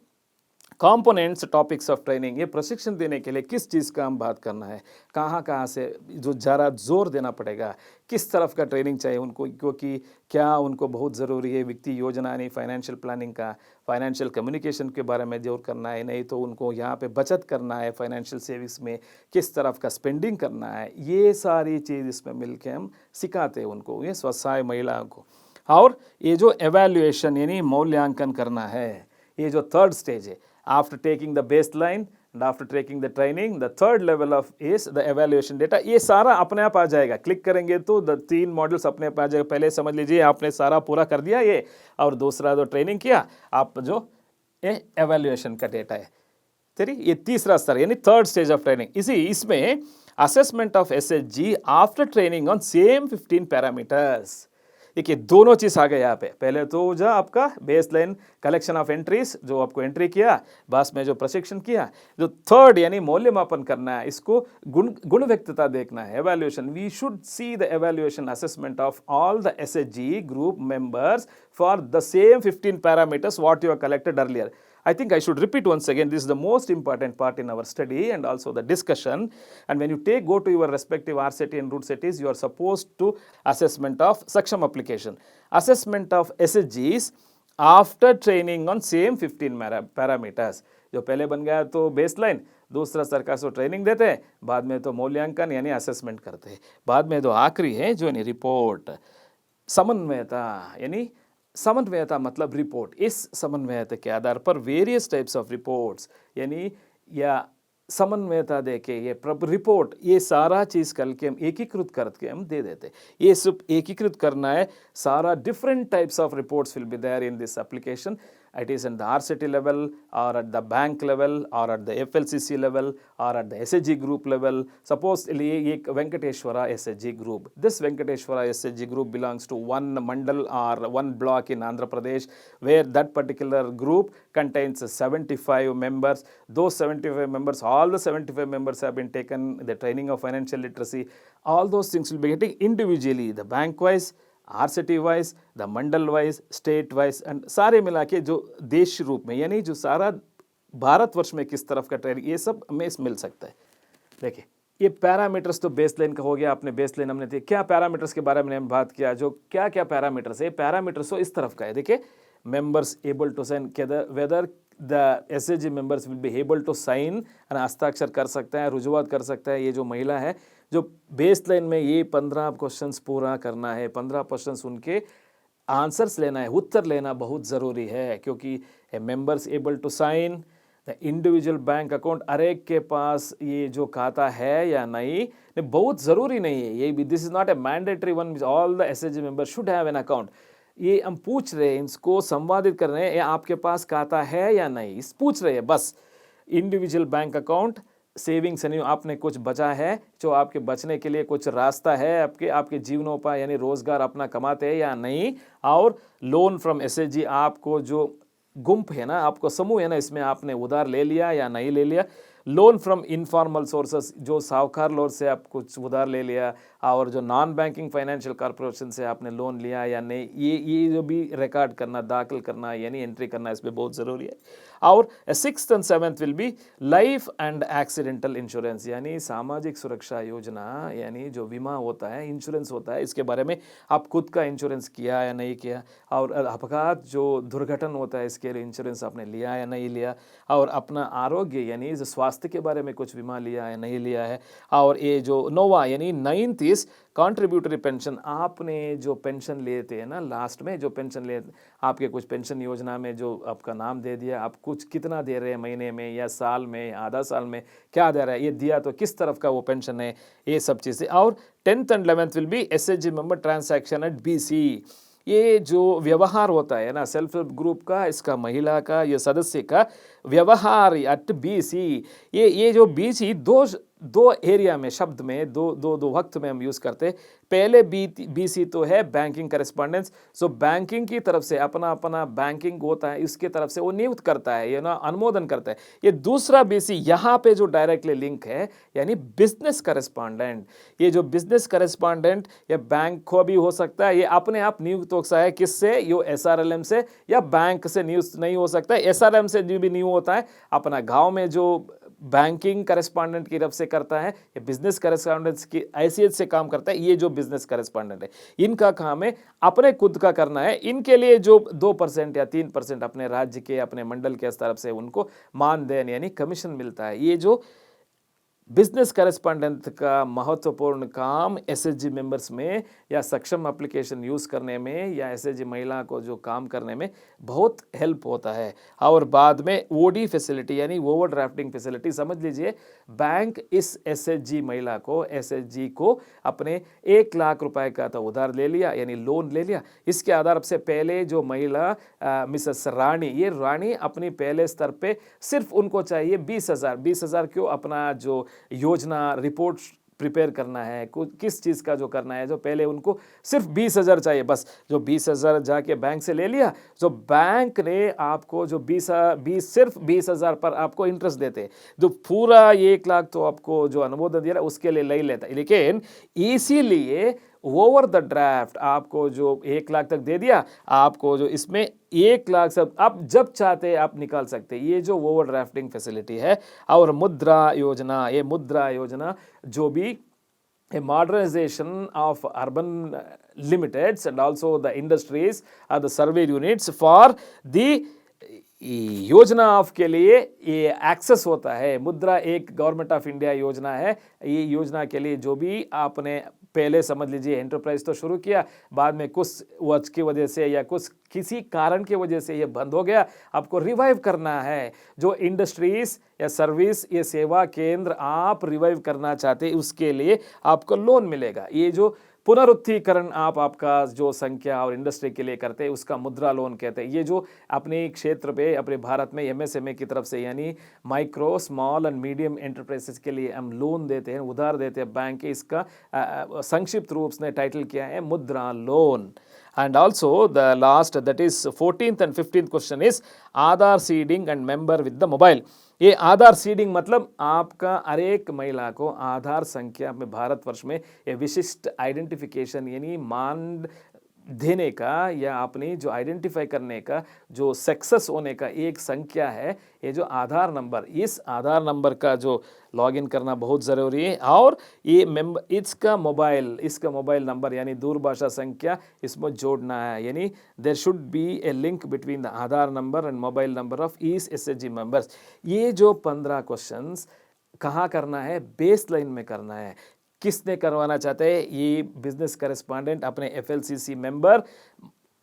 कंपोनेंट्स टॉपिक्स ऑफ ट्रेनिंग, ये प्रशिक्षण देने के लिए किस चीज़ का हम बात करना है, कहाँ से जो ज़रा जोर देना पड़ेगा, किस तरफ का ट्रेनिंग चाहिए उनको, क्योंकि क्या उनको बहुत ज़रूरी है वित्तीय योजना यानी फाइनेंशियल प्लानिंग का, फाइनेंशियल कम्युनिकेशन के बारे में जोर करना है, नहीं तो उनको यहाँ पे बचत करना है, फाइनेंशियल सेविंग्स में किस तरफ का स्पेंडिंग करना है, ये सारी चीज़ इसमें मिलके हम सिखाते हैं उनको, ये स्वसहाय महिलाओं को। और ये जो एवेल्युएशन यानी मूल्यांकन करना है, ये जो थर्ड स्टेज है, after taking the baseline and after taking the training, the third level of is the evaluation data। ये सारा अपने आप आ जाएगा, क्लिक करेंगे तो 3 मॉडल्स अपने आप आ जाएगा। पहले समझ लीजिए आपने सारा पूरा कर दिया ये, और दूसरा जो ट्रेनिंग किया आप, जो ये एवेल्युएशन का डेटा है तेरी, ये तीसरा स्तर यानी थर्ड स्टेज ऑफ ट्रेनिंग। इसमें assessment of SHG after training on same 15 parameters. देखिए दोनों चीज़ आ गए यहाँ पे। पहले तो जो आपका बेसलाइन कलेक्शन ऑफ एंट्रीज, जो आपको एंट्री किया, बस में जो प्रशिक्षण किया, जो थर्ड यानी मूल्यमापन करना है, इसको गुणवत्ता देखना है, evaluation. We should see the evaluation assessment of all the SHG group members for the same 15 parameters what you have collected earlier. I think I should repeat once again, this is the most important part in our study and also the discussion. And when you go to your respective RCT and root cities, you are supposed to assessment of Saksham application, assessment of SHGs after training on same 15 parameters। जो पहले बन गया तो बेसलाइन, दूसरा सरकार से ट्रेनिंग देते हैं, बाद में तो मूल्यांकन यानी असेसमेंट करते हैं, बाद में तो आखिरी है जो यानी रिपोर्ट, समन्वयता। यानी समन्वयता मतलब रिपोर्ट, इस समन्वयता के आधार पर वेरियस टाइप्स ऑफ रिपोर्ट्स यानी या समन्वयता देके ये रिपोर्ट, ये सारा चीज़ कल के हम एकीकृत करके हम दे देते। ये सब एकीकृत करना है, सारा different types of reports will be there in this application. It is in the RCT level or at the bank level or at the FLCC level or at the SHG group level. Suppose एक Venkateshwara SHG group. This Venkateshwara SHG group belongs to one mandal or one block in Andhra Pradesh, where that particular group contains 75 members. Those 75 members, all the 75 members have been taken the training of financial literacy. All those things will be getting individually, the bank wise, RCT wise, the mandal wise, state wise, and सारे मिला के जो देश रूप में यानी जो सारा भारतवर्ष में किस तरफ का ट्रेनिंग, ये सब हमें मिल सकता है। देखिए ये पैरामीटर्स तो बेसलाइन का हो गया, आपने बेसलाइन हमने देखिए क्या पैरामीटर्स के बारे में हमने बात किया, जो क्या क्या पैरामीटर्स है, पैरामीटर्स तो इस तरफ का है। देखिए members able to sign, whether the SHG members will be able to sign, हस्ताक्षर कर सकता है, रुजुआत कर सकता है। ये जो महिला है जो बेसलाइन में ये 15 क्वेश्चंस पूरा करना है, 15 क्वेश्चंस उनके आंसर्स लेना है, उत्तर लेना बहुत ज़रूरी है, क्योंकि members able to sign the individual bank account, अरे के पास ये जो खाता है या नहीं, बहुत ज़रूरी नहीं है ये भी, this is not a mandatory one, all the SHG member should have an account. ये हम पूछ रहे हैं, इसको संवादित कर रहे हैं, ये आपके पास खाता है या नहीं, इस पूछ रहे हैं बस। इंडिविजुअल बैंक अकाउंट, सेविंग्स यानी आपने कुछ बचा है, जो आपके बचने के लिए कुछ रास्ता है, आपके जीवनोपाय यानी रोजगार अपना कमाते हैं या नहीं, और लोन फ्रॉम एसएचजी, आपको जो गुंप है ना, आपको समूह है ना, इसमें आपने उधार ले लिया या नहीं ले लिया। लोन फ्रॉम इनफॉर्मल सोर्सेस, जो साहूकार लोन से आप कुछ उधार ले लिया, और जो नॉन बैंकिंग फाइनेंशियल कॉर्पोरेशन से आपने लोन लिया या नहीं, ये जो भी रिकॉर्ड करना, दाखिल करना यानी एंट्री करना, इसमें बहुत ज़रूरी है। और 6th and 7th will be life and accidental insurance, यानी सामाजिक सुरक्षा योजना, यानी जो बीमा होता है, इंश्योरेंस होता है, इसके बारे में आप खुद का इंश्योरेंस किया या नहीं किया, और अपघात जो दुर्घटना होता है इसके लिए इंश्योरेंस आपने लिया या नहीं लिया, और अपना आरोग्य यानी जो स्वास्थ्य के बारे में कुछ बीमा लिया या नहीं लिया है। और ये जो नोवा यानी 9th इज कॉन्ट्रीब्यूटरी पेंशन, आपने जो पेंशन लेते हैं ना, लास्ट में जो पेंशन ले, आपके कुछ पेंशन योजना में जो आपका नाम दे दिया, आप कुछ कितना दे रहे हैं, महीने में या साल में, आधा साल में क्या दे रहा है, ये दिया तो किस तरफ का वो पेंशन है, ये सब चीज़ें। और 10th and 11th will be SHG member transaction at BC, ये जो व्यवहार होता है ना सेल्फ हेल्प ग्रुप का, इसका महिला का, ये सदस्य का व्यवहार एट बीसी, ये जो बीसी दो एरिया में, शब्द में दो वक्त में हम यूज़ करते हैं। पहले बीसी तो है बैंकिंग करेस्पॉन्डेंस, सो बैंकिंग की तरफ से अपना बैंकिंग होता है, इसके तरफ से वो नियुक्त करता है, ये ना अनुमोदन करता है। ये दूसरा बीसी यहाँ पे जो डायरेक्टली लिंक है, यानी बिजनेस करेस्पॉन्डेंट। ये जो बिजनेस करेस्पॉन्डेंट या बैंक को भी हो सकता है, ये अपने आप नियुक्त हो सकता है, किससे, यो एसआरएलएम से, या बैंक से नियुक्त नहीं हो सकता है। एसआरएम से जो भी नियुक्त होता है, अपना गाँव में जो बैंकिंग करेस्पॉन्डेंट की तरफ से करता है, या बिजनेस करेस्पॉन्डेंट की हैसियत से काम करता है, ये जो बिजनेस करेस्पॉन्डेंट है, इनका काम है अपने खुद का करना है। इनके लिए जो 2% या 3% अपने राज्य के, अपने मंडल के तरफ से उनको मानदेन यानी कमीशन मिलता है। ये जो बिजनेस करेस्पॉन्डेंट का महत्वपूर्ण काम एसएचजी मेंबर्स में या सक्षम एप्लीकेशन यूज़ करने में, या एसएचजी महिला को जो काम करने में बहुत हेल्प होता है। और बाद में ओडी फैसिलिटी यानी ओवर ड्राफ्टिंग फैसिलिटी, समझ लीजिए बैंक इस एसएचजी महिला को, एसएचजी को अपने 1 लाख रुपए का तो उधार ले लिया यानी लोन ले लिया। इसके आधार से पहले जो महिला मिसेस रानी, ये रानी अपनी पहले स्तर पे सिर्फ उनको चाहिए 20,000 क्यों, अपना जो योजना रिपोर्ट प्रिपेयर करना है, किस चीज़ का जो करना है, जो पहले उनको सिर्फ 20,000 चाहिए बस। जो 20,000 जाके बैंक से ले लिया, जो बैंक ने आपको जो 20 सिर्फ 20,000 पर आपको इंटरेस्ट देते, जो पूरा 1 लाख तो आपको जो अनुमोदन दिया उसके लिए ले लेता है। लेकिन इसीलिए ओवर द ड्राफ्ट आपको जो 1 लाख तक दे दिया, आपको जो इसमें 1 लाख सब आप जब चाहते आप निकाल सकते, ये जो ओवर ड्राफ्टिंग फैसिलिटी है। और मुद्रा योजना, ये मुद्रा योजना जो भी a modernization of urban limiteds and also the industries or the survey units for the योजना ऑफ के लिए ये एक्सेस होता है। मुद्रा एक गवर्नमेंट ऑफ इंडिया योजना है। ये योजना के लिए जो भी आपने पहले समझ लीजिए एंटरप्राइज तो शुरू किया, बाद में कुछ वजह की वजह से या कुछ किसी कारण की वजह से ये बंद हो गया, आपको रिवाइव करना है। जो इंडस्ट्रीज या सर्विस, ये सेवा केंद्र आप रिवाइव करना चाहते, उसके लिए आपको लोन मिलेगा। ये जो पुनरुत्थीकरण आपका जो संख्या और इंडस्ट्री के लिए करते हैं, उसका मुद्रा लोन कहते हैं। ये जो अपने क्षेत्र पे, अपने भारत में एमएसएमई की तरफ से यानी micro small and medium enterprises के लिए हम लोन देते हैं, उधार देते हैं बैंक के, इसका संक्षिप्त रूप से टाइटल किया है मुद्रा loan. And also the last, that is 14th and 15th question is Aadhaar seeding and member with the mobile। ये आधार सीडिंग मतलब आपका हर एक महिला को आधार संख्या में भारतवर्ष में ये विशिष्ट आइडेंटिफिकेशन यानी मान देने का, या अपनी जो आइडेंटिफाई करने का, जो सक्सेस होने का एक संख्या है, ये जो आधार नंबर, इस आधार नंबर का जो लॉगिन करना बहुत ज़रूरी है। और ये इसका मोबाइल नंबर यानी दूरभाषा संख्या इसमें जोड़ना है, यानी there should be a link between the Aadhaar number and mobile number of each SHG members. ये जो 15 क्वेश्चंस कहाँ करना है, बेस लाइन में करना है। किसने करवाना चाहते हैं, ये बिजनेस करेस्पॉन्डेंट अपने एफएलसीसी मेंबर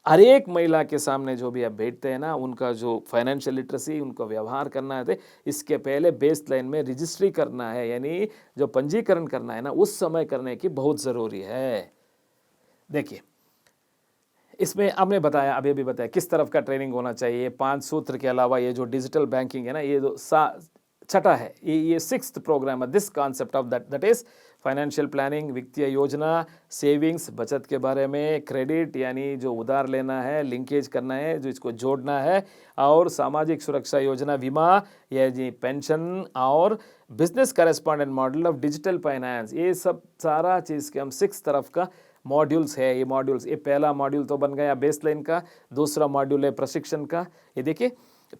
हर एक महिला के सामने जो भी आप बैठते हैं ना, उनका जो फाइनेंशियल लिटरेसी, उनका व्यवहार करना है, इसके पहले बेस लाइन में रजिस्ट्री करना है, यानी जो पंजीकरण करना है ना, उस समय करने की बहुत ज़रूरी है। देखिए, इसमें आपने बताया, अभी अभी बताया किस तरफ का ट्रेनिंग होना चाहिए। 5 सूत्र के अलावा ये जो डिजिटल बैंकिंग है ना, ये जो छठा है, ये 6th प्रोग्राम है, this concept of that is financial planning, वित्तीय योजना, सेविंग्स बचत के बारे में, क्रेडिट यानी जो उधार लेना है, लिंकेज करना है, जो इसको जोड़ना है, और सामाजिक सुरक्षा योजना, बीमा या जी पेंशन, और business correspondent model of digital finance. ये सब सारा चीज़ के हम 6 तरफ का मॉड्यूल्स है। ये मॉड्यूल्स, ये पहला मॉड्यूल तो बन गया बेसलाइन का, दूसरा मॉड्यूल है प्रशिक्षण का। ये देखिए,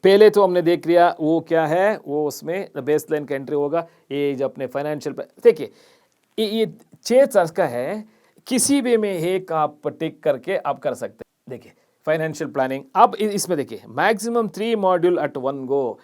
पहले तो हमने देख लिया वो क्या है, वो उसमें बेसलाइन का एंट्री होगा। ये जो अपने फाइनेंशियल, देखिए ये 6 तरह का है, किसी भी में एक आप टिक करके आप कर सकते हैं। देखिए फाइनेंशियल प्लानिंग, अब इसमें देखिए maximum 3 module at one go.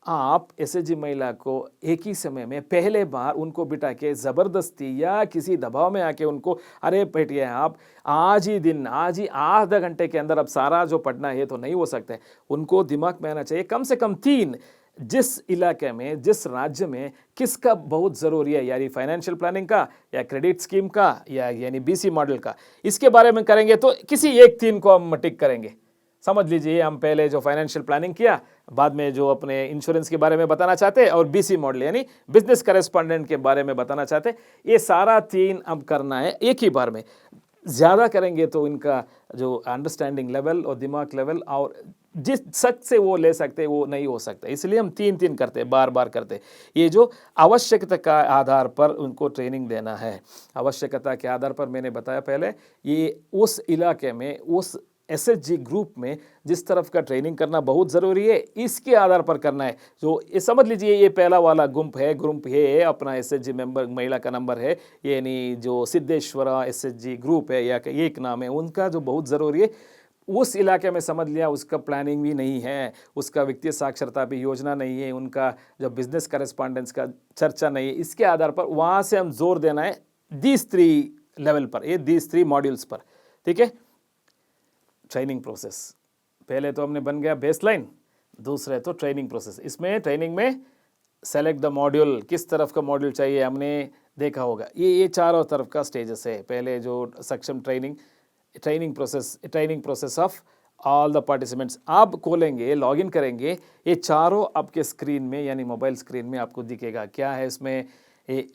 आप एसएचजी महिला को एक ही समय में पहले बार उनको बिठा के ज़बरदस्ती या किसी दबाव में आके उनको, अरे बैठिए आप आज ही आधा घंटे के अंदर अब सारा जो पढ़ना है तो नहीं हो सकता है। उनको दिमाग में आना चाहिए कम से कम 3, जिस इलाके में, जिस राज्य में किसका बहुत ज़रूरी है, यानी फाइनेंशियल प्लानिंग का या क्रेडिट स्कीम का या यानी बीसी मॉडल का, इसके बारे में करेंगे तो किसी एक 3 को हम टिक करेंगे। समझ लीजिए, हम पहले जो फाइनेंशियल प्लानिंग किया, बाद में जो अपने इंश्योरेंस के बारे में बताना चाहते हैं, और बीसी मॉडल यानी बिजनेस करेस्पॉन्डेंट के बारे में बताना चाहते हैं, ये सारा 3 अब करना है एक ही बार में। ज़्यादा करेंगे तो इनका जो अंडरस्टैंडिंग लेवल और दिमाग लेवल और जिस शक से वो ले सकते वो नहीं हो सकता, इसलिए हम 3 करते, बार बार करते। ये जो आवश्यकता का आधार पर उनको ट्रेनिंग देना है, आवश्यकता के आधार पर मैंने बताया पहले, ये उस इलाके में, उस एसएचजी ग्रुप में जिस तरफ का ट्रेनिंग करना बहुत ज़रूरी है, इसके आधार पर करना है। जो ये समझ लीजिए, ये पहला वाला ग्रुप है अपना एसएचजी मेंबर महिला का नंबर है, यानी जो सिद्धेश्वरा एसएचजी ग्रुप है या एक नाम है उनका, जो बहुत ज़रूरी है। उस इलाके में समझ लिया, उसका प्लानिंग भी नहीं है, उसका वित्तीय साक्षरता भी योजना नहीं है, उनका जो बिजनेस करेस्पॉन्डेंस का चर्चा नहीं है, इसके आधार पर वहाँ से हम जोर देना है दीज 3 लेवल पर, ये दीज 3 मॉड्यूल्स पर। ठीक है, ट्रेनिंग प्रोसेस पहले तो हमने बन गया बेसलाइन, दूसरे तो ट्रेनिंग प्रोसेस। इसमें ट्रेनिंग में सेलेक्ट द मॉड्यूल, किस तरफ का मॉड्यूल चाहिए हमने देखा होगा। ये चारों तरफ का स्टेजेस है। पहले जो सक्षम training process of all the participants आप खोलेंगे, लॉगिन करेंगे, ये चारों आपके स्क्रीन में यानी मोबाइल स्क्रीन में आपको दिखेगा। क्या है इसमें,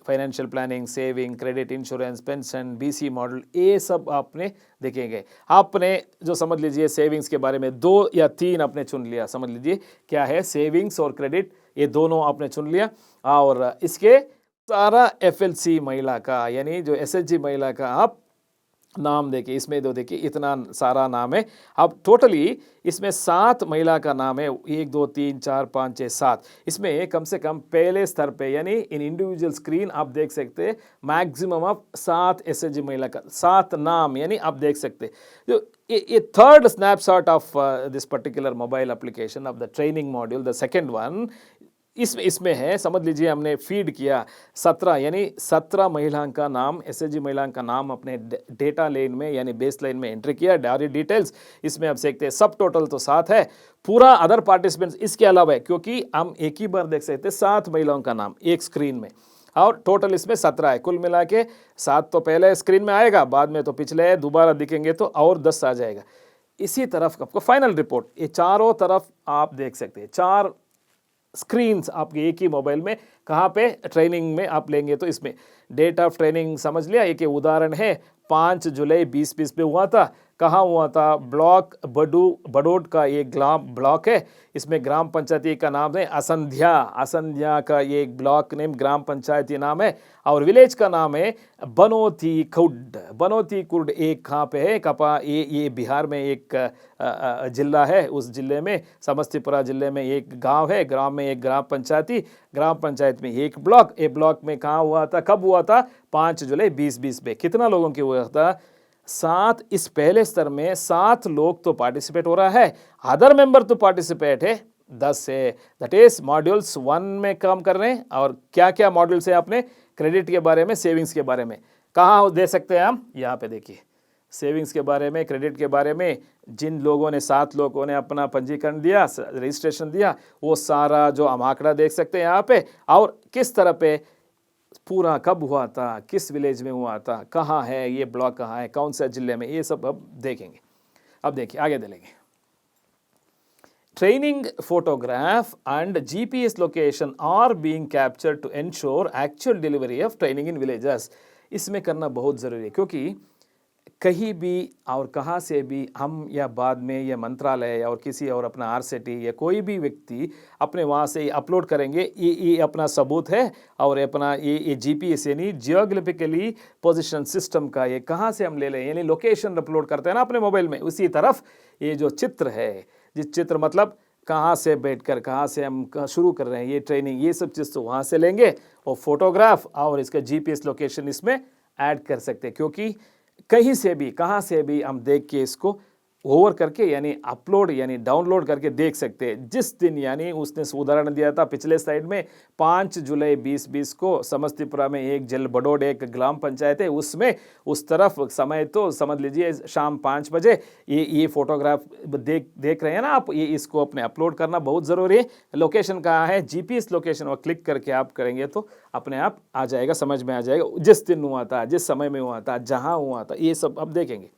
financial planning, saving, credit, insurance, pension, BC model, ये सब आपने देखेंगे। आपने जो समझ लीजिए सेविंग्स के बारे में 2 या 3 आपने चुन लिया, समझ लीजिए क्या है सेविंग्स और क्रेडिट, ये दोनों आपने चुन लिया। और इसके सारा एफएलसी महिला का यानी जो एसएचजी महिला का आप नाम देखिए, इसमें दो देखिए इतना सारा नाम है। अब टोटली इसमें 7 महिला का नाम है, 1 2 3 4 5 6 7। इसमें कम से कम पहले स्तर पे यानी इन इंडिविजुअल स्क्रीन आप देख सकते हैं मैक्सिमम ऑफ 7 एसएचजी महिला का 7 नाम यानी आप देख सकते हैं। ये third snapshot of this particular mobile application of the training module, the second one इसमें है। समझ लीजिए हमने फीड किया 17 यानी 17 महिलाओं का नाम, एसएचजी महिलाओं का नाम अपने डेटा लेन में यानी बेस लाइन में एंट्री किया, डायरी डिटेल्स इसमें आप देखते हैं। सब टोटल तो 7 है, पूरा अदर पार्टिसिपेंट्स इसके अलावा है, क्योंकि हम एक ही बार देख सकते हैं 7 महिलाओं का नाम एक स्क्रीन में, और टोटल इसमें 17 है। कुल मिला के 7 तो पहले स्क्रीन में आएगा, बाद में तो पिछले दोबारा दिखेंगे तो और 10 आ जाएगा। इसी तरफ आपको फाइनल रिपोर्ट, ये चारों तरफ आप देख सकते हैं। 4 स्क्रीन्स आपके एक ही मोबाइल में, कहाँ पे ट्रेनिंग में आप लेंगे तो इसमें डेट ऑफ ट्रेनिंग समझ लिया। एक उदाहरण है 5 जुलाई 2020 पे हुआ था। कहाँ हुआ था, ब्लॉक बडोड का एक ब्लॉक है, इसमें ग्राम पंचायती का नाम है असंध्या का ये एक ब्लॉक नेम ग्राम पंचायती नाम है, और विलेज का नाम है बनोती कुर्ड एक कहाँ पे है, कपा ये बिहार में एक जिला है, उस जिले में समस्तीपुरा जिले में एक गांव है, गांव में एक ग्राम पंचायत में एक ब्लॉक, ए ब्लॉक में कहाँ हुआ था, कब हुआ था, 5 जुलाई 2020 में। कितना लोगों की हुआ था, 7। इस पहले स्तर में 7 लोग तो पार्टिसिपेट हो रहा है, अदर मेंबर तो पार्टिसिपेट है 10 है। दैट इज मॉड्यूल्स 1 में काम कर रहे हैं। और क्या क्या मॉड्यूल्स है आपने, क्रेडिट के बारे में, सेविंग्स के बारे में कहाँ दे सकते हैं हम, यहाँ पे देखिए सेविंग्स के बारे में, क्रेडिट के बारे में, जिन लोगों ने 7 लोगों ने अपना पंजीकरण दिया, रजिस्ट्रेशन दिया, वो सारा जो हम आंकड़ा देख सकते हैं यहाँ पे, और किस तरह पे पूरा कब हुआ था, किस विलेज में हुआ था, कहाँ है ये ब्लॉक, कहाँ है, कौन सा जिले में, ये सब अब देखेंगे। अब देखिए आगे देखेंगे। Training photograph and GPS location are being captured to ensure actual delivery of training in villages। इसमें करना बहुत ज़रूरी है, क्योंकि कहीं भी और कहाँ से भी हम या बाद में या मंत्रालय और किसी और अपना आरसीटी या कोई भी व्यक्ति अपने वहाँ से अपलोड करेंगे, ये अपना सबूत है, और अपना ये जीपीएस यानी जियोग्राफिकली पोजीशन सिस्टम का ये कहाँ से हम ले लें, यानी लोकेशन अपलोड करते हैं ना अपने मोबाइल में, उसी तरफ ये जो चित्र है, जिस चित्र मतलब कहाँ से बैठकर कहाँ से हम शुरू कर रहे हैं ये ट्रेनिंग, ये सब चीज़ तो वहाँ से लेंगे, और फोटोग्राफ और इसका जीपीएस लोकेशन इसमें ऐड कर सकते हैं, क्योंकि कहीं से भी कहाँ से भी हम देख के इसको ओवर करके यानी अपलोड यानी डाउनलोड करके देख सकते हैं। जिस दिन यानी उसने उदाहरण दिया था पिछले स्लाइड में 5 जुलाई 2020 को समस्तीपुरा में एक जल बडोड एक ग्राम पंचायत है, उसमें उस तरफ समय तो समझ लीजिए शाम 5 बजे ये फोटोग्राफ देख रहे हैं ना आप, ये इसको अपने अपलोड करना बहुत ज़रूरी है। लोकेशन कहाँ है, जीपीएस लोकेशन और क्लिक करके आप करेंगे तो अपने आप आ जाएगा, समझ में आ जाएगा जिस दिन हुआ था, जिस समय में हुआ था, जहाँ हुआ था, ये सब अब देखेंगे।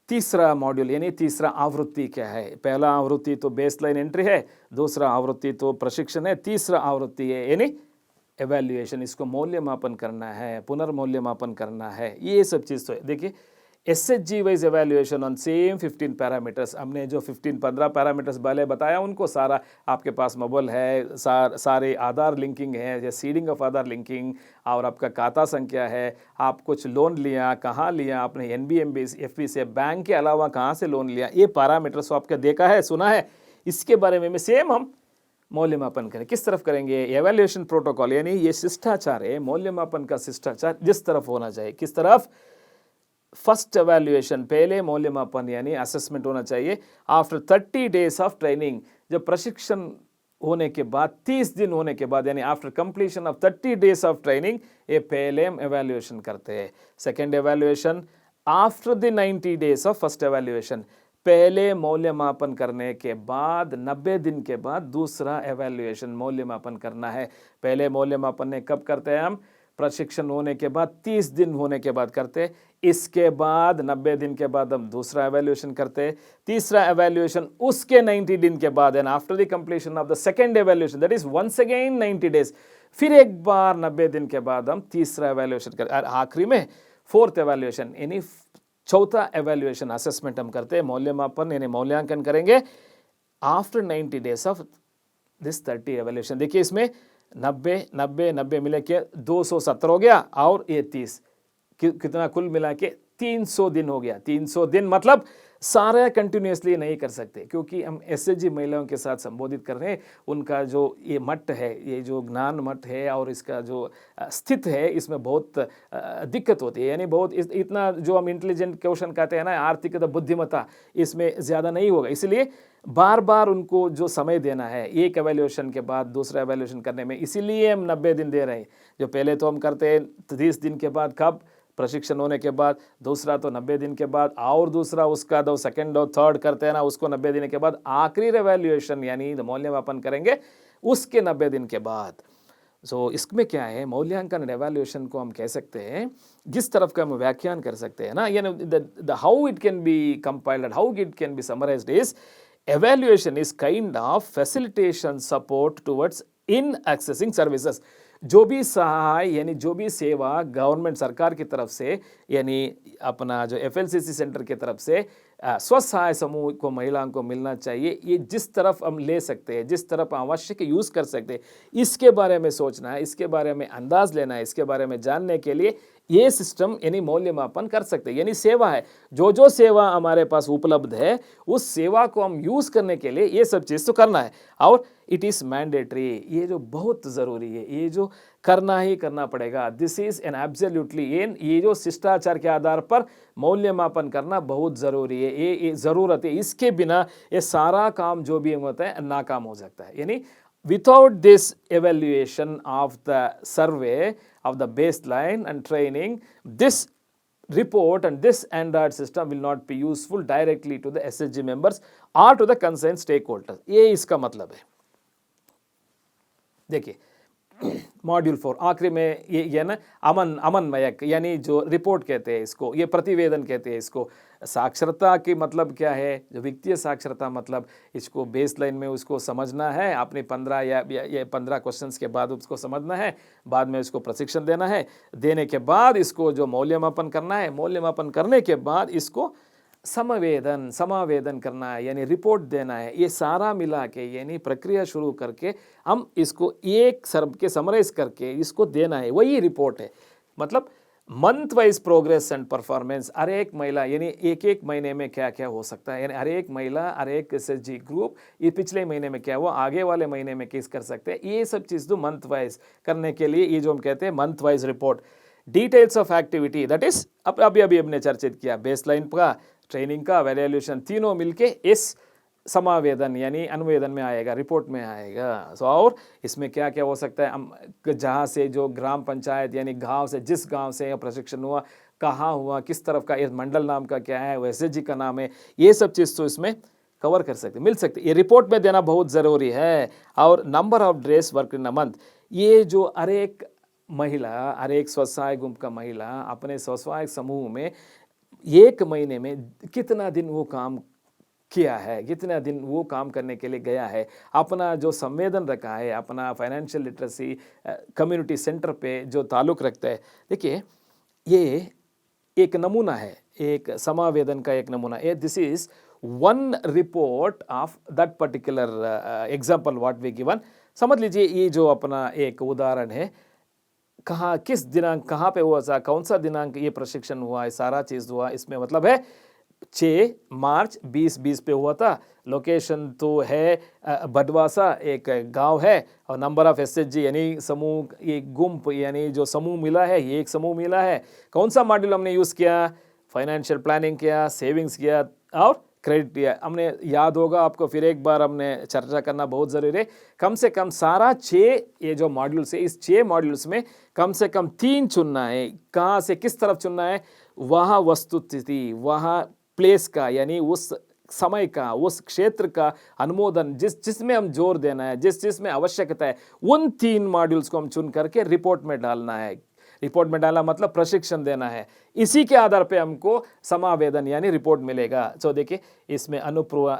तीसरा मॉड्यूल यानी तीसरा आवृत्ति क्या है। पहला आवृत्ति तो बेसलाइन एंट्री है, दूसरा आवृत्ति तो प्रशिक्षण है, तीसरा आवृत्ति है यानी एवेल्युएशन, इसको मूल्यमापन करना है, पुनर्मूल्यमापन करना है, ये सब चीज़ तो है। देखिए SHG wise evaluation on same 15 parameters, हमने जो 15 पैरामीटर्स पहले बताया उनको सारा आपके पास मोबाइल है, सारे आधार लिंकिंग है, जैसे सीडिंग ऑफ आधार लिंकिंग, और आपका खाता संख्या है, आप कुछ लोन लिया, कहाँ लिया आपने, एनबीएमबी एफपी से, बैंक के अलावा कहाँ से लोन लिया, ये पैरामीटर्स आपका देखा है, सुना है, इसके बारे में सेम हम मूल्यमापन करें। किस तरफ करेंगे, एवेल्युएशन प्रोटोकॉल यानी ये शिष्टाचार है, मूल्यमापन का शिष्टाचार जिस तरफ होना चाहिए, किस तरफ, फर्स्ट एवेल्युएशन पहले मूल्यमापन यानी असेसमेंट होना चाहिए। आफ्टर 30 डेज ऑफ ट्रेनिंग, जब प्रशिक्षण होने के बाद 30 दिन होने के बाद यानी after completion of 30 days of training, ये पहले हम एवेल्युएशन करते हैं। Second evaluation after the 90 days of first evaluation, पहले मूल्यमापन करने के बाद 90 दिन के बाद दूसरा एवेल्युएशन मूल्यमापन करना है। पहले मूल्यमापन ने कब करते हैं हम, प्रशिक्षण होने के बाद 30 दिन होने के बाद करते हैं, इसके बाद 90 दिन के बाद हम दूसरा एवेल्युएशन करते हैं, तीसरा एवेल्युएशन उसके 90 दिन के बाद, and after the completion of the second evaluation that is once again 90 days, फिर एक बार 90 दिन के बाद हम तीसरा एवेल्युएशन करते हैं, और आखिरी में फोर्थ एवेल्युएशन यानी चौथा एवेल्युएशन असेसमेंट हम करते हैं, मूल्यमापन यानी मूल्यांकन करेंगे after 90 days of this 30 evaluation. देखिए इसमें 90 मिला के 270 हो गया, और ये 30 कितना कुल मिला के 300 दिन हो गया। 300 दिन मतलब सारा कंटिन्यूसली नहीं कर सकते, क्योंकि हम एसएचजी महिलाओं के साथ संबोधित कर रहे हैं, उनका जो ये मठ है, ये जो ज्ञान मठ है और इसका जो स्थित है, इसमें बहुत दिक्कत होती है, यानी बहुत इतना जो हम इंटेलिजेंट क्वेश्चन कहते हैं ना, आर्थिक बुद्धिमत्ता इसमें ज़्यादा नहीं होगा, इसलिए बार बार उनको जो समय देना है एक एवेल्युएशन के बाद दूसरा एवेल्युएशन करने में, इसीलिए हम 90 दिन दे रहे हैं। जो पहले तो हम करते हैं 30 दिन के बाद, कब, प्रशिक्षण होने के बाद, दूसरा तो 90 दिन के बाद, और दूसरा उसका दो सेकंड और थर्ड करते हैं ना, उसको 90 दिन के बाद, आखिरी एवेल्युएशन यानी मूल्यमापन करेंगे उसके 90 दिन के बाद। सो इसमें क्या है, मूल्यांकन एवेल्युएशन को हम कह सकते हैं, जिस तरफ का हम व्याख्यान कर सकते हैं ना, यानी the how it can be compiled, how it can be summarised is evaluation is kind of facilitation support towards in accessing services। जो भी सहाय यानी जो भी सेवा गवर्नमेंट सरकार की तरफ से यानी अपना जो एफएलसीसी सेंटर की तरफ से स्वसहाय समूह को महिलाओं को मिलना चाहिए, ये जिस तरफ हम ले सकते हैं, जिस तरफ आवश्यक यूज़ कर सकते हैं, इसके बारे में सोचना है, इसके बारे में अंदाज लेना है, इसके बारे में जानने के लिए ये सिस्टम यानी मूल्यमापन कर सकते हैं। यानी सेवा है, जो सेवा हमारे पास उपलब्ध है उस सेवा को हम यूज़ करने के लिए ये सब चीज़ तो करना है, और इट इज़ मैंडेटरी, ये जो बहुत ज़रूरी है, ये जो करना ही करना पड़ेगा। दिस इज़ एन एब्सोल्युटली, ये जो शिष्टाचार के आधार पर मूल्यमापन करना बहुत ज़रूरी है, ये ज़रूरत है, इसके बिना ये सारा काम जो भी होता है नाकाम हो सकता है। यानी without this evaluation of the survey of the baseline and training, this report and this Android system will not be useful directly to the SHG members or to the concerned stakeholders. ये इसका मतलब है। देखिए मॉड्यूल 4 आखिरी में ये ना अमनमयक यानी जो रिपोर्ट कहते हैं इसको, ये प्रतिवेदन कहते हैं इसको। साक्षरता की मतलब क्या है, जो वित्तीय साक्षरता मतलब इसको बेस लाइन में उसको समझना है, आपने 15 या 15 क्वेश्चंस के बाद उसको समझना है, बाद में उसको प्रशिक्षण देना है, देने के बाद इसको जो मूल्यमापन करना है, मूल्यमापन करने के बाद इसको समावेदन करना है यानी रिपोर्ट देना है। ये सारा मिला के यानी प्रक्रिया शुरू करके हम इसको एक सर्व के समराइज करके इसको देना है, वही रिपोर्ट है। मतलब month wise progress and performance, हर एक महिला यानी एक एक महीने में क्या क्या हो सकता है, यानी हर एक महिला हर एक SHG ग्रुप ये पिछले महीने में क्या हुआ, आगे वाले महीने में किस कर सकते हैं, ये सब चीज़ तो मंथ वाइज करने के लिए ये जो हम कहते हैं month wise report. Details of activity that is अभी हमने चर्चित किया, बेसलाइन का, ट्रेनिंग का, वैल्यूएशन, तीनों मिलके इस समावेदन यानी अनुवेदन में आएगा, रिपोर्ट में आएगा। सो और इसमें क्या क्या हो सकता है, हम जहाँ से जो ग्राम पंचायत यानी गांव से, जिस गांव से प्रशिक्षण हुआ, कहाँ हुआ, किस तरफ का, इस मंडल नाम का क्या है, SHG का नाम है, ये सब चीज़ तो इसमें कवर कर सकते, मिल सकते। ये रिपोर्ट में देना बहुत ज़रूरी है। और number of days work in a month, ये जो हर एक महिला, हर एक स्वसहाय गुंप का महिला अपने स्वसहाय समूह में एक महीने में कितना दिन वो काम किया है, कितना दिन वो काम करने के लिए गया है, अपना जो संवेदन रखा है, अपना फाइनेंशियल लिटरेसी कम्युनिटी सेंटर पे जो ताल्लुक़ रखता है। देखिए ये एक नमूना है, एक समावेदन का एक नमूना है। This is one report of that particular example what we given. समझ लीजिए ये जो अपना एक उदाहरण है, कहाँ किस दिनांक कहाँ पे हुआ था, कौन सा दिनांक ये प्रशिक्षण हुआ है, सारा चीज़ हुआ। इसमें मतलब है 6 मार्च 2020 पे हुआ था। लोकेशन तो है बडवासा, एक गांव है, और नंबर ऑफ SHG यानी समूह, ये गुंप यानी जो समूह मिला है, ये एक समूह मिला है। कौन सा मॉड्यूल हमने यूज़ किया, फाइनेंशियल प्लानिंग किया, सेविंग्स किया और क्रेडिट दिया। हमने याद होगा आपको, फिर एक बार हमने चर्चा करना बहुत ज़रूरी है। कम से कम सारा 6 ये जो मॉड्यूल्स है, इस 6 मॉड्यूल्स में कम से कम 3 चुनना है। कहाँ से किस तरफ चुनना है, वहाँ वस्तुस्थिति, वहाँ प्लेस का यानी उस समय का, उस क्षेत्र का अनुमोदन, जिसमें हम जोर देना है, जिस चीज़ में आवश्यकता है, उन 3 मॉड्यूल्स को हम चुन करके रिपोर्ट में डालना है। रिपोर्ट में डालना मतलब प्रशिक्षण देना है। इसी के आधार पे हमको समावेदन यानी रिपोर्ट मिलेगा। तो देखिए इसमें अनुप्रुवा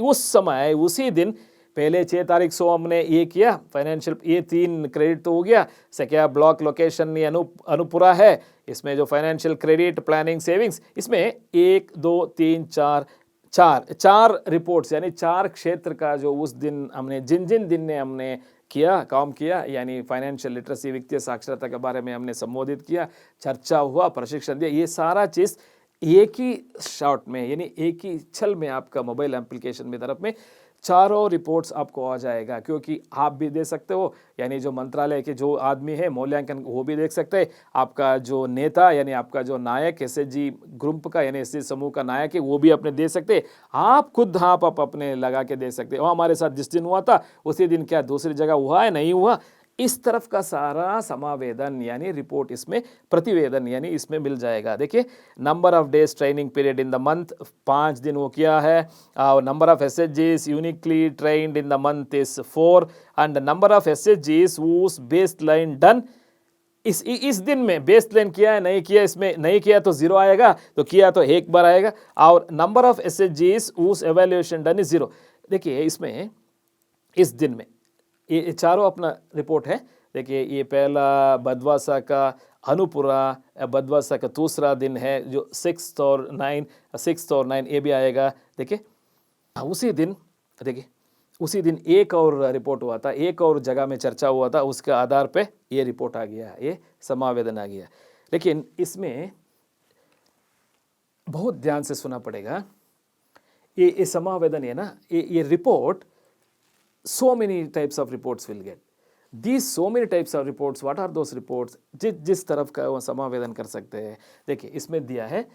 उस समय उसी दिन पहले 6 तारीख से हमने ये किया फाइनेंशियल, ये 3 क्रेडिट तो हो गया। सेकेंड ब्लॉक लोकेशन ये अनुपुरा है, इसमें जो फाइनेंशियल क्रेडिट प्लानिंग सेविंग्स, इसमें 1 2 3 4 रिपोर्ट्स यानी 4 क्षेत्र का जो उस दिन हमने जिन दिन ने हमने किया, काम किया, यानी फाइनेंशियल लिटरेसी वित्तीय साक्षरता के बारे में हमने संबोधित किया, चर्चा हुआ, प्रशिक्षण दिया, ये सारा चीज़ एक ही शॉट में यानी एक ही छल में आपका मोबाइल एप्लीकेशन में तरफ में चारों रिपोर्ट्स आपको आ जाएगा। क्योंकि आप भी दे सकते हो, यानी जो मंत्रालय के जो आदमी है मूल्यांकन वो भी देख सकते हैं, आपका जो नेता यानी आपका जो नायक SHG ग्रुप का यानी SHG समूह का नायक है वो भी अपने दे सकते हैं, आप खुद आप अपने लगा के दे सकते हो। हमारे साथ जिस दिन हुआ था उसी दिन क्या दूसरी जगह हुआ है, नहीं हुआ, इस तरफ का सारा समावेदन यानी रिपोर्ट इसमें प्रतिवेदन यानी इसमें मिल जाएगा। देखिए number of days training period in the month, 5 दिन वो किया है, और number of SHGs uniquely trained in the month is 4 and number of SHGs whose baseline डन, इस दिन में बेसलाइन किया है नहीं किया, इसमें नहीं किया तो 0 आएगा, तो किया तो 1 बार आएगा, और number of SHGs whose evaluation done is 0। देखिए इसमें इस दिन में ये चारों अपना रिपोर्ट है। देखिए ये पहला बदवासा का अनुपुरा, बदवासा का दूसरा दिन है जो 6 और 9 ये भी आएगा। देखिए उसी दिन, देखिए उसी दिन एक और रिपोर्ट हुआ था, एक और जगह में चर्चा हुआ था, उसके आधार पे ये रिपोर्ट आ गया, ये समावेदन आ गया। लेकिन इसमें बहुत ध्यान से सुना पड़ेगा, ये समावेदन है ना, ये report so many types of reports will get. These so many types of reports, what are those reports? जिस तरफ का वो समावेदन कर सकते हैं। देखिए इसमें दिया है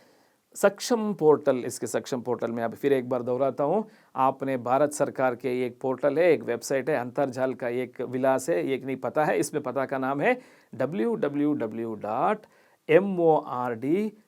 सक्षम पोर्टल, इसके सक्षम पोर्टल में आप फिर एक बार दोहराता हूँ, आपने भारत सरकार के एक पोर्टल है, एक वेबसाइट है, अंतर्जाल का एक विलास है, एक नहीं पता है, इसमें पता का नाम है www.shg MORD.gov.in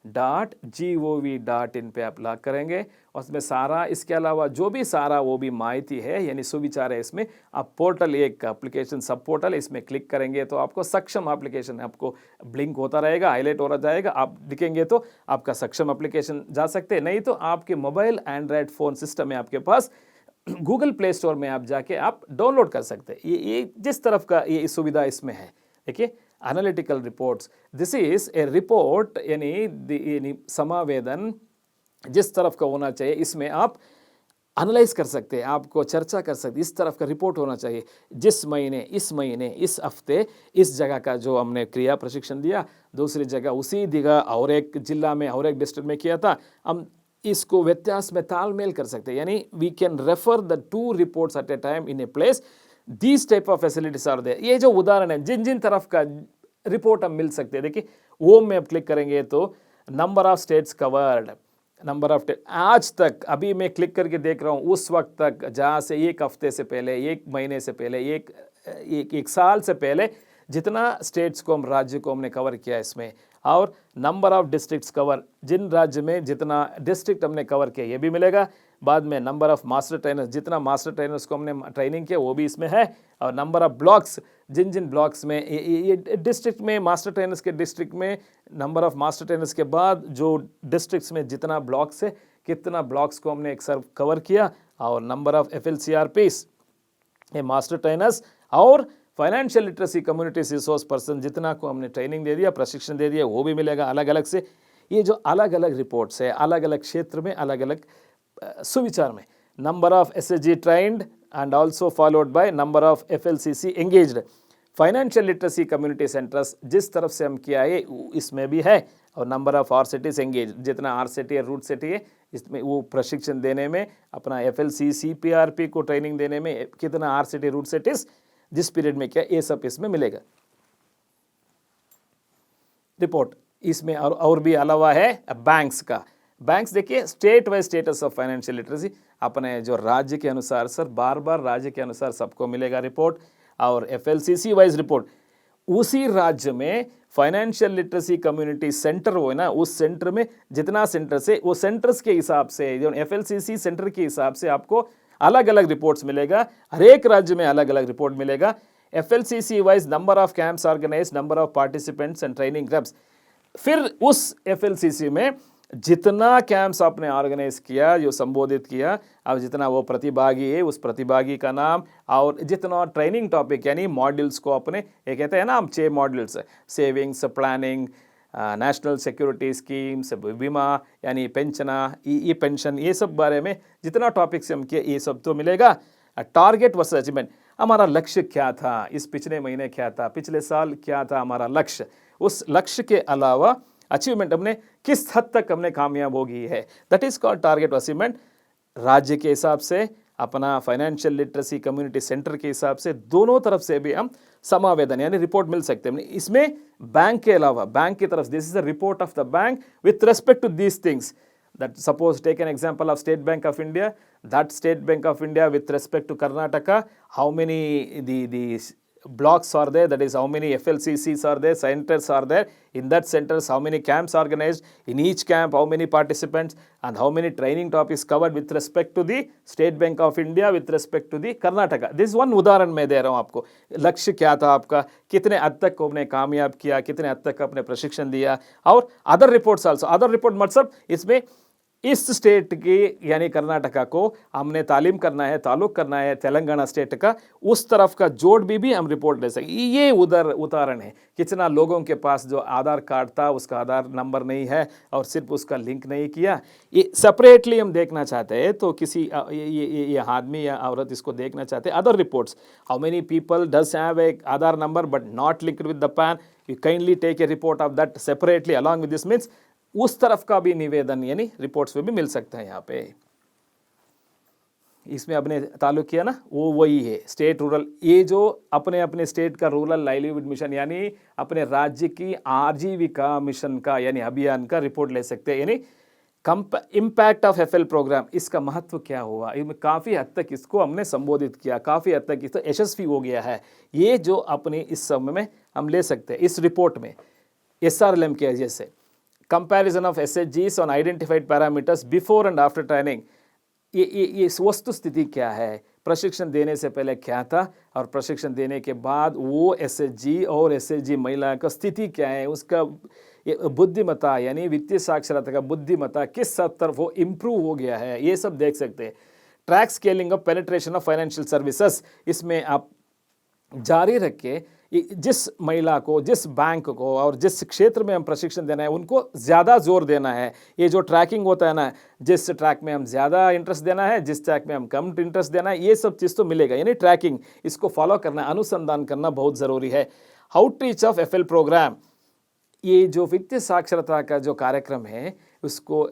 पे आप लॉग करेंगे। उसमें सारा, इसके अलावा जो भी सारा वो भी माहिती है यानी सुविचार है इसमें। आप पोर्टल, एक एप्लीकेशन सब पोर्टल, इसमें क्लिक करेंगे तो आपको सक्षम एप्लीकेशन आपको ब्लिंक होता रहेगा, हाईलाइट हो रहा जाएगा, आप दिखेंगे तो आपका सक्षम एप्लीकेशन जा सकते हैं। नहीं तो आपके मोबाइल एंड्रॉयड फ़ोन सिस्टम में आपके पास गूगल प्ले स्टोर में आप जाके आप डाउनलोड कर सकते हैं। ये जिस तरफ का ये सुविधा इसमें है, देखिए analytical reports, this is a report यानी समावेदन जिस तरफ का होना चाहिए इसमें आप एनालाइज कर सकते हैं, आपको चर्चा कर सकते हैं, इस तरफ का रिपोर्ट होना चाहिए। जिस महीने, इस हफ्ते इस जगह का जो हमने क्रिया प्रशिक्षण दिया, दूसरी जगह उसी जगह और एक जिला में और एक डिस्ट्रिक्ट में किया था, हम इसको व्यत्यास में तालमेल कर सकते हैं। यानी we can refer the 2 reports at a time in a place, these type of facilities are there. ये जो उदाहरण है जिन जिन तरफ का रिपोर्ट हम मिल सकते हैं, देखिए वो में आप क्लिक करेंगे तो number of states covered, number of आज तक, अभी मैं क्लिक करके देख रहा हूँ उस वक्त तक जहाँ से एक हफ्ते से पहले, एक महीने से पहले, एक साल से पहले जितना स्टेट्स को, हम राज्य को हमने कवर किया इसमें, और नंबर ऑफ डिस्ट्रिक्ट्स कवर, जिन राज्य में जितना डिस्ट्रिक्ट हमने कवर किया ये भी मिलेगा। बाद में नंबर ऑफ मास्टर ट्रेनर्स, जितना मास्टर ट्रेनर्स को हमने ट्रेनिंग किया वो भी इसमें है, और नंबर ऑफ ब्लॉक्स, जिन जिन ब्लॉक्स में ये डिस्ट्रिक्ट में मास्टर ट्रेनर्स के डिस्ट्रिक्ट में नंबर ऑफ मास्टर ट्रेनर्स के बाद जो डिस्ट्रिक्ट्स में जितना ब्लॉक्स है, कितना ब्लॉक्स को हमने एक सर कवर किया, और नंबर ऑफ FLCRPs ये मास्टर ट्रेनर्स, और financial literacy community resource person जितना को हमने ट्रेनिंग दे दिया, प्रशिक्षण दे दिया, वो भी मिलेगा अलग अलग से। ये जो अलग अलग रिपोर्ट्स है, अलग अलग क्षेत्र में, अलग अलग सुविचार में, number of SHG trend and also followed by number of FLCC engaged, financial literacy community centres जिस तरफ से हम किया है इसमें भी है, और नंबर ऑफ RCTs एंगेज, जितना RCT है, रूट सिटी है, इसमें वो प्रशिक्षण देने में, अपना FLCPRP को ट्रेनिंग देने में कितना RCT रूट सिटीज जिस पीरियड में क्या, ये सब इसमें मिलेगा रिपोर्ट। इसमें और भी अलावा है बैंक्स का। बैंक्स देखिए state wise status of financial literacy, अपने जो राज्य के अनुसार सर, बार बार राज्य के अनुसार सबको मिलेगा रिपोर्ट, और FLCC वाइज रिपोर्ट उसी राज्य में फाइनेंशियल लिटरेसी कम्युनिटी सेंटर हो ना, उस सेंटर में जितना सेंटर से, वो सेंटर्स के हिसाब से, जो FLCC सेंटर के हिसाब से आपको अलग अलग रिपोर्ट्स मिलेगा, हर एक राज्य में अलग अलग रिपोर्ट मिलेगा। FLCC wise number of camps organise, number of participants and training groups, फिर उस FLCC में जितना कैंप्स आपने ऑर्गेनाइज किया, जो संबोधित किया, अब जितना वो प्रतिभागी है उस प्रतिभागी का नाम, और जितना ट्रेनिंग टॉपिक यानी मॉड्यूल्स को अपने, ये कहते हैं ना हम 6 modules, savings, planning, national security schemes, बीमा यानी पेंशना, ई पेंशन, ये सब बारे में जितना टॉपिक्स हम किए ये सब तो मिलेगा। टारगेट वर्सेस अचीवमेंट, हमारा लक्ष्य क्या था, इस पिछले महीने क्या था, पिछले साल क्या था हमारा लक्ष्य, उस लक्ष्य के अलावा अचीवमेंट हमने किस हद तक हमने कामयाब होगी है, that is called target achievement. राज्य के हिसाब से, अपना फाइनेंशियल लिटरेसी कम्युनिटी सेंटर के हिसाब से, दोनों तरफ से भी हम समावेदन यानी रिपोर्ट मिल सकते हैं। इसमें बैंक के अलावा, बैंक की तरफ, this is the report of the bank with respect to these things, that suppose take an example of State Bank of India, that State Bank of India with respect to Karnataka, how many the blocks are there, that is how many FLCCs are there, centers are there, in that centers how many camps organized, in each camp how many participants, and how many training topics covered with respect to the State Bank of India with respect to the Karnataka. This is one उदाहरण मैं दे रहा हूँ आपको। लक्ष्य क्या था आपका, कितने हद तक आपने कामयाब किया, कितने हद तक आपने प्रशिक्षण दिया, और other reports also, other report मतलब इसमें इस स्टेट की यानी कर्नाटका को हमने तालीम करना है, ताल्लुक करना है तेलंगाना स्टेट का, उस तरफ का जोड़ भी हम रिपोर्ट ले सकें। ये उदाहरण है, कितना लोगों के पास जो आधार कार्ड था उसका आधार नंबर नहीं है और सिर्फ उसका लिंक नहीं किया, ये सेपरेटली हम देखना चाहते हैं, तो किसी ये आदमी या औरत इसको देखना चाहते हैं। Other reports, how many people does have a Aadhaar number but not linked with the PAN, you kindly take a report of that separately along with this, means उस तरफ का भी निवेदन यानी रिपोर्ट्स में भी मिल सकता है। यहाँ पे इसमें अपने ताल्लुक किया ना, वो वही है स्टेट रूरल, ये जो अपने अपने स्टेट का रूरल लाइवलीहुड मिशन यानी अपने राज्य की आजीविका मिशन का यानी अभियान का रिपोर्ट ले सकते हैं। यानी इम्पैक्ट ऑफ FL प्रोग्राम, इसका महत्व क्या हुआ, काफ़ी हद तक इसको हमने संबोधित किया, काफ़ी हद तक इसको यशस्वी हो गया है, ये जो अपने इस समय में हम ले सकते हैं इस रिपोर्ट में। SRLM के जैसे comparison of SHGs on identified parameters before and after training, ये वस्तु स्थिति क्या है, प्रशिक्षण देने से पहले क्या था और प्रशिक्षण देने के बाद वो SHG और SHG महिला का स्थिति क्या है, उसका बुद्धिमत्ता यानी वित्तीय साक्षरता का बुद्धिमत्ता किस हद तक वो इम्प्रूव हो गया है, ये सब देख सकते हैं। Track scaling of penetration of financial services, इसमें आप जारी रख के जिस महिला को, जिस बैंक को और जिस क्षेत्र में हम प्रशिक्षण देना है उनको ज़्यादा जोर देना है। ये जो ट्रैकिंग होता है ना, जिस ट्रैक में हम ज़्यादा इंटरेस्ट देना है, जिस ट्रैक में हम कम इंटरेस्ट देना है, ये सब चीज़ तो मिलेगा। यानी ट्रैकिंग, इसको फॉलो करना, अनुसंधान करना बहुत ज़रूरी है। आउटरीच ऑफ FL प्रोग्राम, ये जो वित्तीय साक्षरता का जो कार्यक्रम है उसको,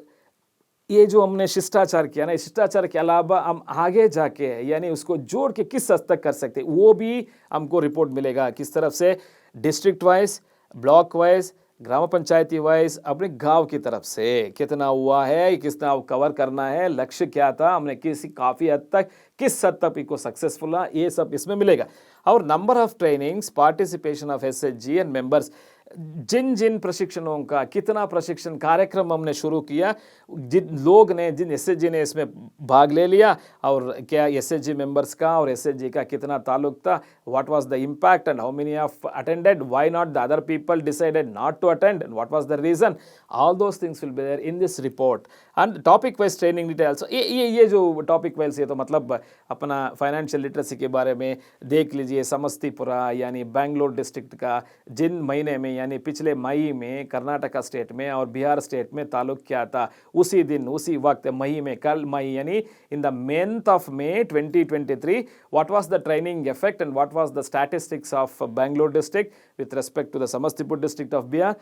ये जो हमने शिष्टाचार किया ना, शिष्टाचार के अलावा हम आगे जाके यानी उसको जोड़ के किस हद तक कर सकते हैं वो भी हमको रिपोर्ट मिलेगा। किस तरफ से, डिस्ट्रिक्ट वाइज, ब्लॉक वाइज, ग्राम पंचायती वाइज, अपने गांव की तरफ से कितना हुआ है, कितना कवर करना है, लक्ष्य क्या था, हमने किसी काफ़ी हद तक किस हद तक इसको सक्सेसफुल है, ये सब इसमें मिलेगा। और number of trainings, participation of SHG and members, जिन जिन प्रशिक्षणों का कितना प्रशिक्षण कार्यक्रम हमने शुरू किया, जिन लोग ने, जिन SHG ने इसमें भाग ले लिया, और क्या SHG मेंबर्स का और SHG का कितना ताल्लुक था, what was the impact and how many of attended, why not the other people decided not to attend and what was the reason, all those things will be there in this report. And topic wise training details, ये जो टॉपिक वाइज है तो मतलब अपना फाइनेंशियल लिटरेसी के बारे में देख लीजिए। समस्तीपुरा यानी बेंगलोर डिस्ट्रिक्ट का जिन महीने में यानी पिछले मई में कर्नाटका स्टेट में और बिहार स्टेट में ताल्लुक क्या था, उसी दिन उसी वक्त मई में, कल मई यानी इन the month of May 2023, what was the training effect and what was the statistics of Bangalore district with respect to the Samastipur district of Bihar,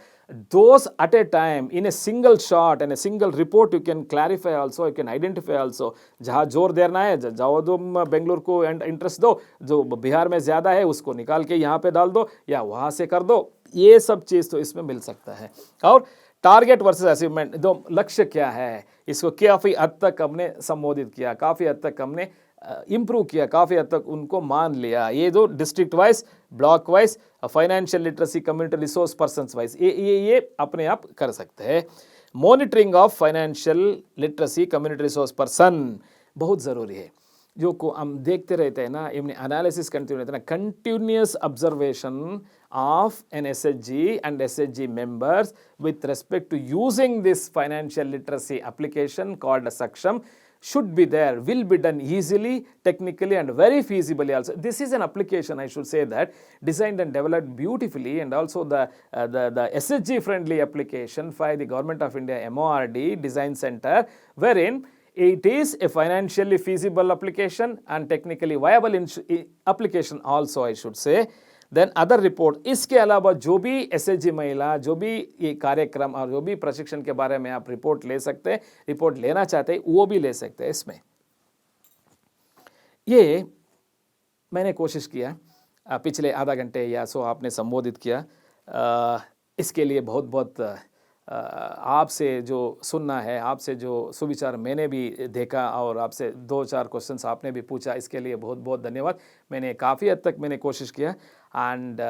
those at a time in a single shot and a single report you can clarify also, you can identify also। जहाँ जोर देना है, जाओ तुम बेंगलोर को इंटरेस्ट दो, जो बिहार में ज़्यादा है उसको निकाल के यहाँ पे डाल दो या वहाँ से कर दो, ये सब चीज़ तो इसमें मिल सकता है। और टारगेट वर्सेस अचीवमेंट, जो लक्ष्य क्या है, इसको काफ़ी हद तक हमने संबोधित किया, काफ़ी हद तक हमने इम्प्रूव किया, काफ़ी हद तक उनको मान लिया। ये जो district wise, block wise, financial literacy, community resource persons wise, ये अपने आप कर सकते हैं। Monitoring of financial literacy community resource person बहुत ज़रूरी है। जो को हम देखते रहते हैं ना, इमने एनालिसिस करते रहते हैं ना, continuous observation of an SHG and SHG members with respect to using this financial literacy application called a Saksham should be there, will be done easily, technically and very feasibly also. This is an application, I should say that, designed and developed beautifully, and also the SHG friendly application by the Government of India MORD Design Center, wherein it is a financially feasible application and technically viable application also, I should say. Then other report, इसके अलावा जो भी SHG महिला, जो भी ये कार्यक्रम और जो भी प्रशिक्षण के बारे में आप रिपोर्ट ले सकते हैं, रिपोर्ट लेना चाहते हैं, वो भी ले सकते हैं। इसमें ये मैंने कोशिश किया, पिछले आधा घंटे या सो आपने संबोधित किया, इसके लिए बहुत बहुत आपसे जो सुनना है, आपसे जो सुविचार मैंने भी देखा और आपसे 2-4 क्वेश्चंस आपने भी पूछा, इसके लिए बहुत बहुत धन्यवाद। मैंने काफ़ी हद तक मैंने कोशिश किया एंड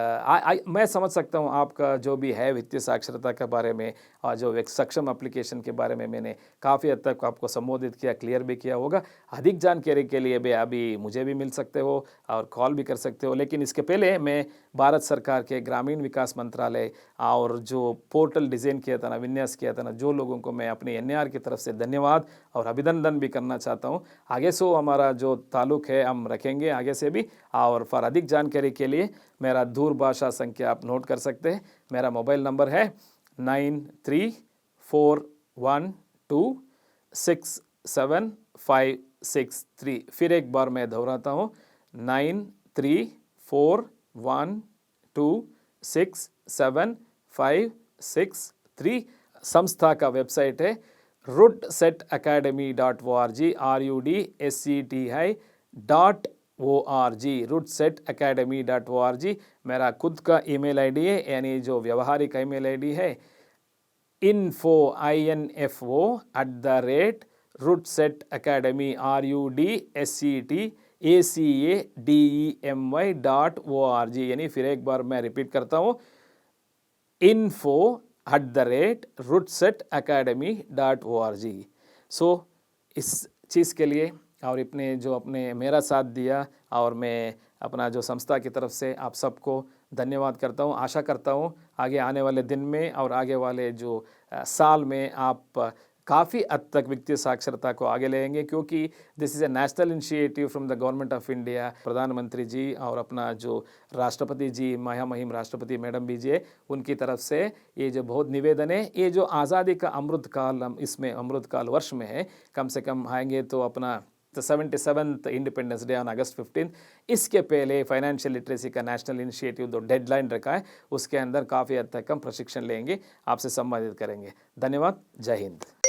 मैं समझ सकता हूँ आपका जो भी है वित्तीय साक्षरता के बारे में और जो एक सक्षम एप्लीकेशन के बारे में मैंने काफ़ी हद तक आपको संबोधित किया, क्लियर भी किया होगा। अधिक जानकारी के लिए भी अभी मुझे भी मिल सकते हो और कॉल भी कर सकते हो, लेकिन इसके पहले मैं भारत सरकार के ग्रामीण विकास मंत्रालय और जो पोर्टल डिज़ाइन किया था ना, विन्यास किया था ना, जो लोगों को मैं अपने NAR की तरफ से धन्यवाद और अभिनंदन भी करना चाहता हूँ। आगे से हमारा जो ताल्लुक है हम रखेंगे आगे से भी, और फॉर अधिक जानकारी के लिए मेरा दूरभाषा संख्या आप नोट कर सकते हैं। मेरा मोबाइल नंबर है 9341267563। फिर एक बार मैं दोहराता हूँ, 9341267563। संस्था का वेबसाइट है rudsetacademy.org, RUDSETI.org, rudsetacademy.org। मेरा खुद का ईमेल आईडी है, यानी जो व्यवहारिक ईमेल आईडी है info@rudsetacademy, RUDSETACADEMY.org। यानी फिर एक बार मैं रिपीट करता हूँ, info@rootsetacademy.org। सो इस चीज़ के लिए और अपने जो अपने मेरा साथ दिया और मैं अपना जो संस्था की तरफ से आप सबको धन्यवाद करता हूँ। आशा करता हूँ आगे आने वाले दिन में और आगे वाले जो साल में आप काफ़ी हद तक वित्तीय साक्षरता को आगे लेंगे, क्योंकि this is a national initiative from the government of India. प्रधानमंत्री जी और अपना जो राष्ट्रपति जी, महामहिम राष्ट्रपति मैडम भी जी, उनकी तरफ से ये जो बहुत निवेदन है, ये जो आज़ादी का अमृत काल हम इसमें अमृत काल वर्ष में है, कम से कम आएंगे तो अपना the 77th independence day on August 15, इसके पहले फाइनेंशियल लिटरेसी का नेशनल इनिशिएटिव जो डेडलाइन रखा है उसके अंदर काफ़ी हद तक हम प्रशिक्षण लेंगे, आपसे संवादित करेंगे। धन्यवाद। जय हिंद।